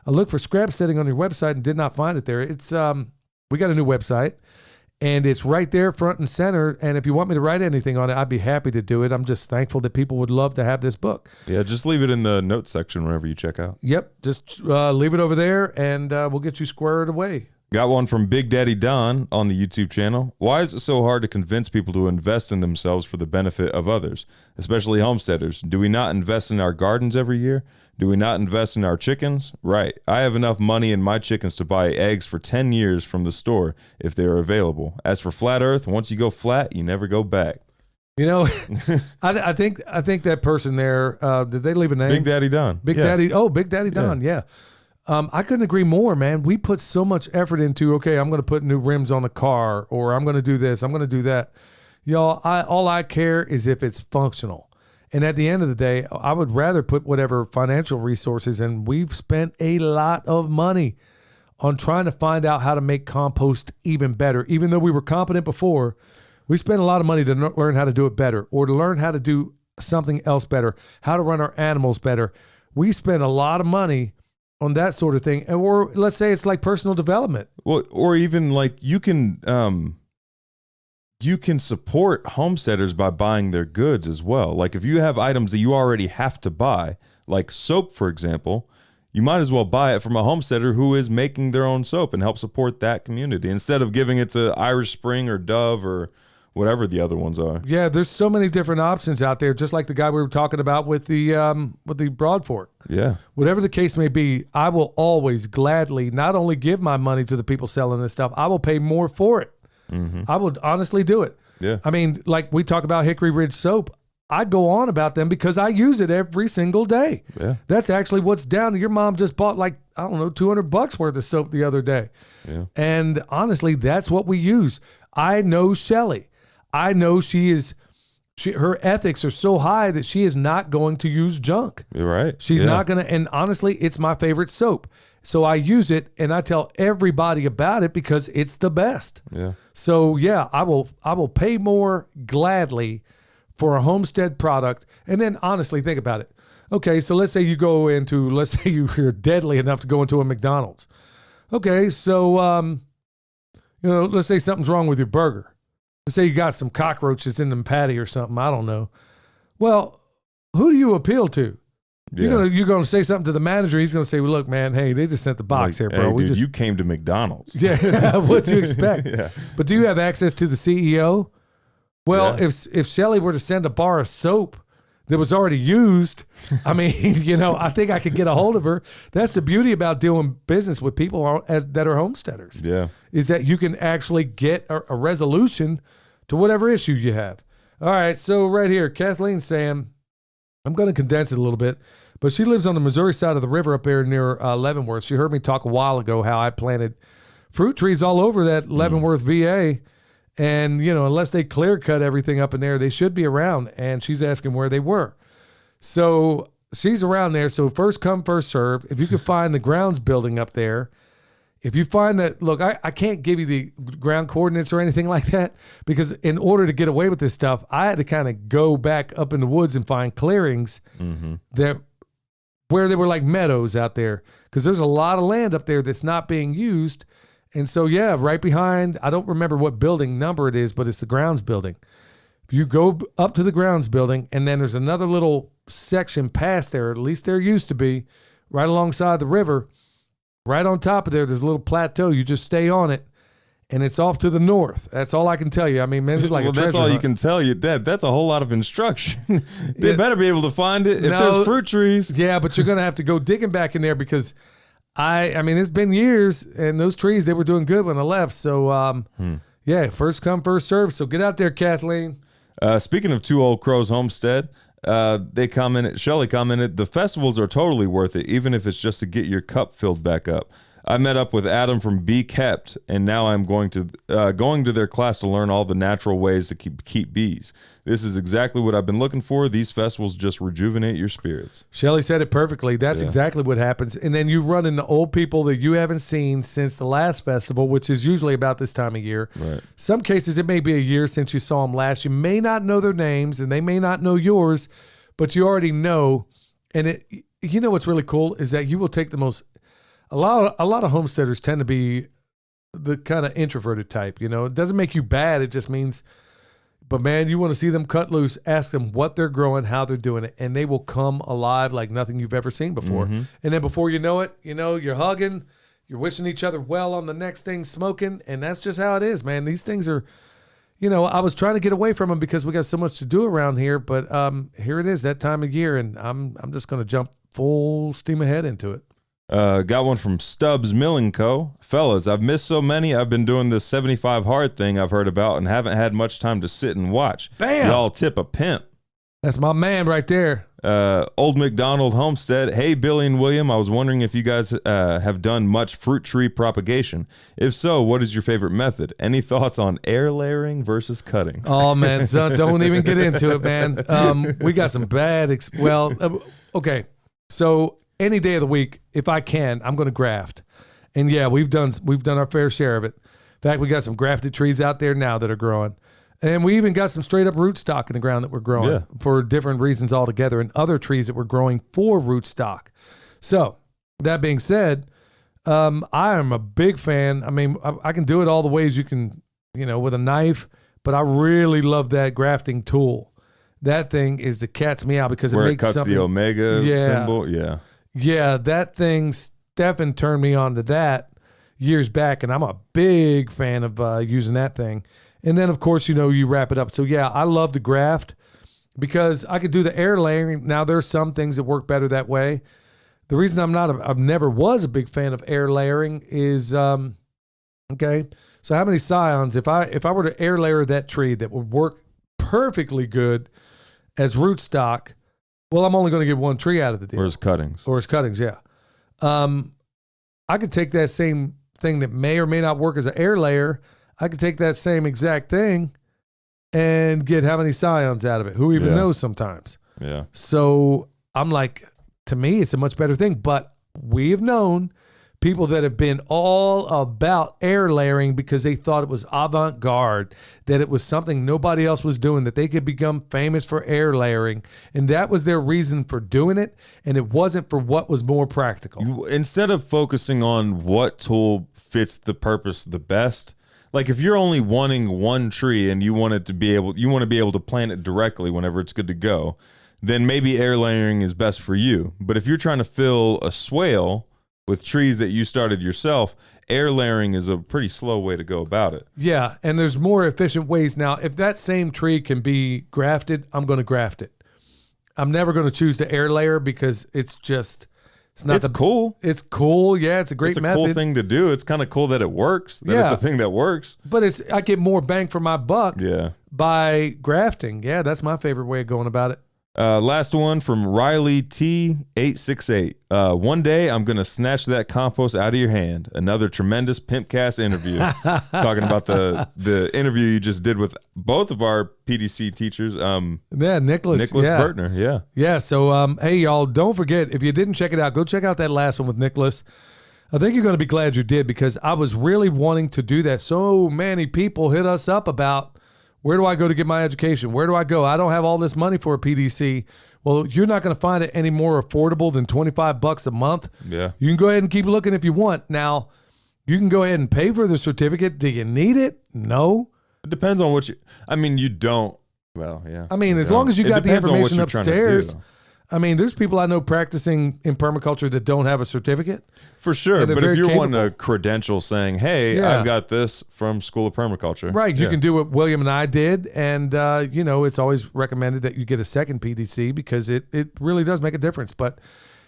I looked for scrap steading on your website and did not find it there. It's we got a new website, and it's right there front and center. And if you want me to write anything on it, I'd be happy to do it. I'm just thankful that people would love to have this book. Yeah, just leave it in the notes section whenever you check out. Yep, just leave it over there, and we'll get you squared away. Got one from Big Daddy Don on the YouTube channel. Why is it so hard to convince people to invest in themselves for the benefit of others, especially homesteaders? Do we not invest in our gardens every year? Do we not invest in our chickens? Right. I have enough money in my chickens to buy eggs for 10 years from the store if they are available. As for flat earth, once you go flat, you never go back. You know, I think that person there, did they leave a name? Big Daddy Don. Big Daddy Don, yeah. I couldn't agree more, man. We put so much effort into, okay, I'm going to put new rims on the car, or I'm going to do this, I'm going to do that. Y'all, all I care is if it's functional. And at the end of the day, I would rather put whatever financial resources, and we've spent a lot of money on trying to find out how to make compost even better. Even though we were competent before, we spent a lot of money to learn how to do it better, or to learn how to do something else better, how to run our animals better. We spent a lot of money on that sort of thing. Or let's say it's like personal development. Well, or even like you can support homesteaders by buying their goods as well. Like if you have items that you already have to buy, like soap, for example, you might as well buy it from a homesteader who is making their own soap and help support that community instead of giving it to Irish Spring or Dove or whatever the other ones are. Yeah, there's so many different options out there, just like the guy we were talking about with the Broad Fork. Yeah. Whatever the case may be, I will always gladly not only give my money to the people selling this stuff, I will pay more for it. Mm-hmm. I would honestly do it. Yeah. I mean, like we talk about Hickory Ridge soap, I go on about them because I use it every single day. Yeah. That's actually what's down. Your mom just bought like, I don't know, $200 worth of soap the other day. Yeah. And honestly, that's what we use. I know Shelly. I know her ethics are so high that she is not going to use junk. You're right. She's not going to, and honestly, it's my favorite soap. So I use it and I tell everybody about it because it's the best. Yeah. So yeah, I will pay more gladly for a homestead product. And then honestly, think about it. Okay, so let's say you're deadly enough to go into a McDonald's. Okay, so let's say something's wrong with your burger. Let's say you got some cockroaches in the patty or something. I don't know. Well, who do you appeal to? Yeah. You're gonna say something to the manager. He's gonna say, "Well, look, man, hey, they just sent the box here, bro. Hey, dude, you came to McDonald's." Yeah, what do you expect? Yeah. But do you have access to the CEO? Well, Yeah. if Shelly were to send a bar of soap that was already used, I mean, I think I could get a hold of her. That's the beauty about doing business with people that are homesteaders. Yeah. Is that you can actually get a resolution to whatever issue you have. All right, so right here, Kathleen saying, I'm going to condense it a little bit, but she lives on the Missouri side of the river up there near Leavenworth. She heard me talk a while ago how I planted fruit trees all over that Leavenworth, VA. And, unless they clear cut everything up in there, they should be around. And she's asking where they were. So she's around there. So first come, first serve. If you could find the grounds building up there, if you find that, look, I can't give you the ground coordinates or anything like that, because in order to get away with this stuff, I had to kind of go back up in the woods and find clearings that where there were like meadows out there, because there's a lot of land up there that's not being used. And so, yeah, right behind, I don't remember what building number it is, but it's the grounds building. If you go up to the grounds building, and then there's another little section past there, at least there used to be, right alongside the river. Right on top of there's a little plateau. You just stay on it, and it's off to the north. That's all I can tell you. I mean, man, it's like a treasure that's all hunt. you can tell you, Dad. That's a whole lot of instruction. They better be able to find it if there's fruit trees. Yeah, but you're going to have to go digging back in there because I mean, it's been years, and those trees, they were doing good when I left. So, yeah, first come, first serve. So get out there, Kathleen. Speaking of Two Old Crows Homestead, Shelly commented, the festivals are totally worth it, even if it's just to get your cup filled back up. I met up with Adam from Bee Kept, and now I'm going to their class to learn all the natural ways to keep bees. This is exactly what I've been looking for. These festivals just rejuvenate your spirits. Shelly said it perfectly. That's exactly what happens. And then you run into old people that you haven't seen since the last festival, which is usually about this time of year. Right. Some cases, it may be a year since you saw them last. You may not know their names, and they may not know yours, but you already know. And what's really cool is that you will take the most a lot of homesteaders tend to be the kind of introverted type. You know, it doesn't make you bad. It just means, but man, you want to see them cut loose, ask them what they're growing, how they're doing it, and they will come alive like nothing you've ever seen before. And then before you know it, you know, you're hugging, you're wishing each other well on the next thing, smoking, and that's just how it is, man. These things are, you know, I was trying to get away from them because we got so much to do around here, but here it is, that time of year, and I'm just going to jump full steam ahead into it. Got one from Stubbs Milling Co. Fellas, I've missed so many. I've been doing this 75 hard thing I've heard about and haven't had much time to sit and watch. Bam! Y'all tip a pimp. That's my man right there. Old McDonald Homestead. Hey, Billy and William, I was wondering if you guys have done much fruit tree propagation. If so, what is your favorite method? Any thoughts on air layering versus cuttings? Oh, man, son, don't even get into it, man. We got some bad, okay. So any day of the week, if I can, I'm going to graft. And yeah, we've done our fair share of it. In fact, we got some grafted trees out there now that are growing. And we even got some straight up rootstock in the ground that we're growing for different reasons altogether, and other trees that we're growing for rootstock. So that being said, I am a big fan. I mean, I can do it all the ways you can, you know, with a knife, but I really love that grafting tool. That thing is the cat's meow because where it makes cuts something, the omega symbol. Yeah. Yeah, that thing, Stefan turned me on to that years back, and I'm a big fan of using that thing. And then, of course, you know, you wrap it up. So, yeah, I love to graft because I could do the air layering. Now, there's some things that work better that way. The reason I've never was a big fan of air layering is, okay, so how many scions, if I were to air layer that tree that would work perfectly good as rootstock, well, I'm only going to get one tree out of the deal. Or as cuttings. Yeah. I could take that same thing that may or may not work as an air layer. I could take that same exact thing and get how many scions out of it? Who even knows sometimes? Yeah. So I'm like, to me, it's a much better thing. But we have known people that have been all about air layering because they thought it was avant-garde, that it was something nobody else was doing, that they could become famous for air layering. And that was their reason for doing it. And it wasn't for what was more practical. Instead of focusing on what tool fits the purpose the best, like if you're only wanting one tree and you want to be able to plant it directly whenever it's good to go, then maybe air layering is best for you. But if you're trying to fill a swale with trees that you started yourself, air layering is a pretty slow way to go about it. Yeah, and there's more efficient ways. Now, if that same tree can be grafted, I'm going to graft it. I'm never going to choose the air layer because it's cool. It's cool. Yeah, it's a great method. It's a cool thing to do. It's kind of cool that it works. It's a thing that works. But I get more bang for my buck by grafting. Yeah, that's my favorite way of going about it. Last one from Riley T868. One day I'm going to snatch that compost out of your hand. Another tremendous PIMPcast interview. Talking about the interview you just did with both of our PDC teachers. Nicholas Bertner. Yeah. Yeah. So, hey, y'all, don't forget, if you didn't check it out, go check out that last one with Nicholas. I think you're going to be glad you did because I was really wanting to do that. So many people hit us up about, where do I go to get my education? Where do I go? I don't have all this money for a PDC. Well, you're not going to find it any more affordable than $25 a month. Yeah. You can go ahead and keep looking if you want. Now, you can go ahead and pay for the certificate. Do you need it? No. It depends on you don't. Well, yeah. I mean, as long as you got the information upstairs. I mean, there's people I know practicing in permaculture that don't have a certificate. For sure. But if you're wanting a credential saying, hey, I've got this from School of Permaculture. Right. You can do what William and I did. And, it's always recommended that you get a second PDC because it really does make a difference. But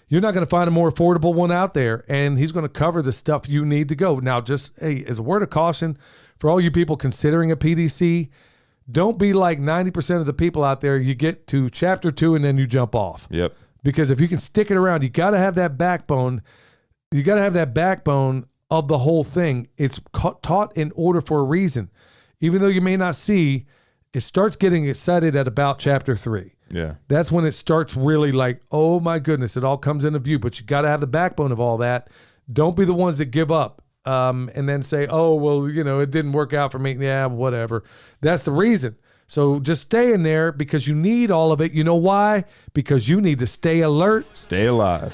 you're not going to find a more affordable one out there. And he's going to cover the stuff you need to go. Now, just, hey, as a word of caution for all you people considering a PDC, don't be like 90% of the people out there. You get to chapter 2 and then you jump off. Yep. Because if you can stick it around, you got to have that backbone. You got to have that backbone of the whole thing. It's taught in order for a reason. Even though you may not see, it starts getting excited at about chapter 3. Yeah. That's when it starts really like, oh my goodness, it all comes into view. But you got to have the backbone of all that. Don't be the ones that give up. And then say, oh, well, it didn't work out for me. Yeah, whatever. That's the reason. So just stay in there because you need all of it. You know why? Because you need to stay alert. Stay alive.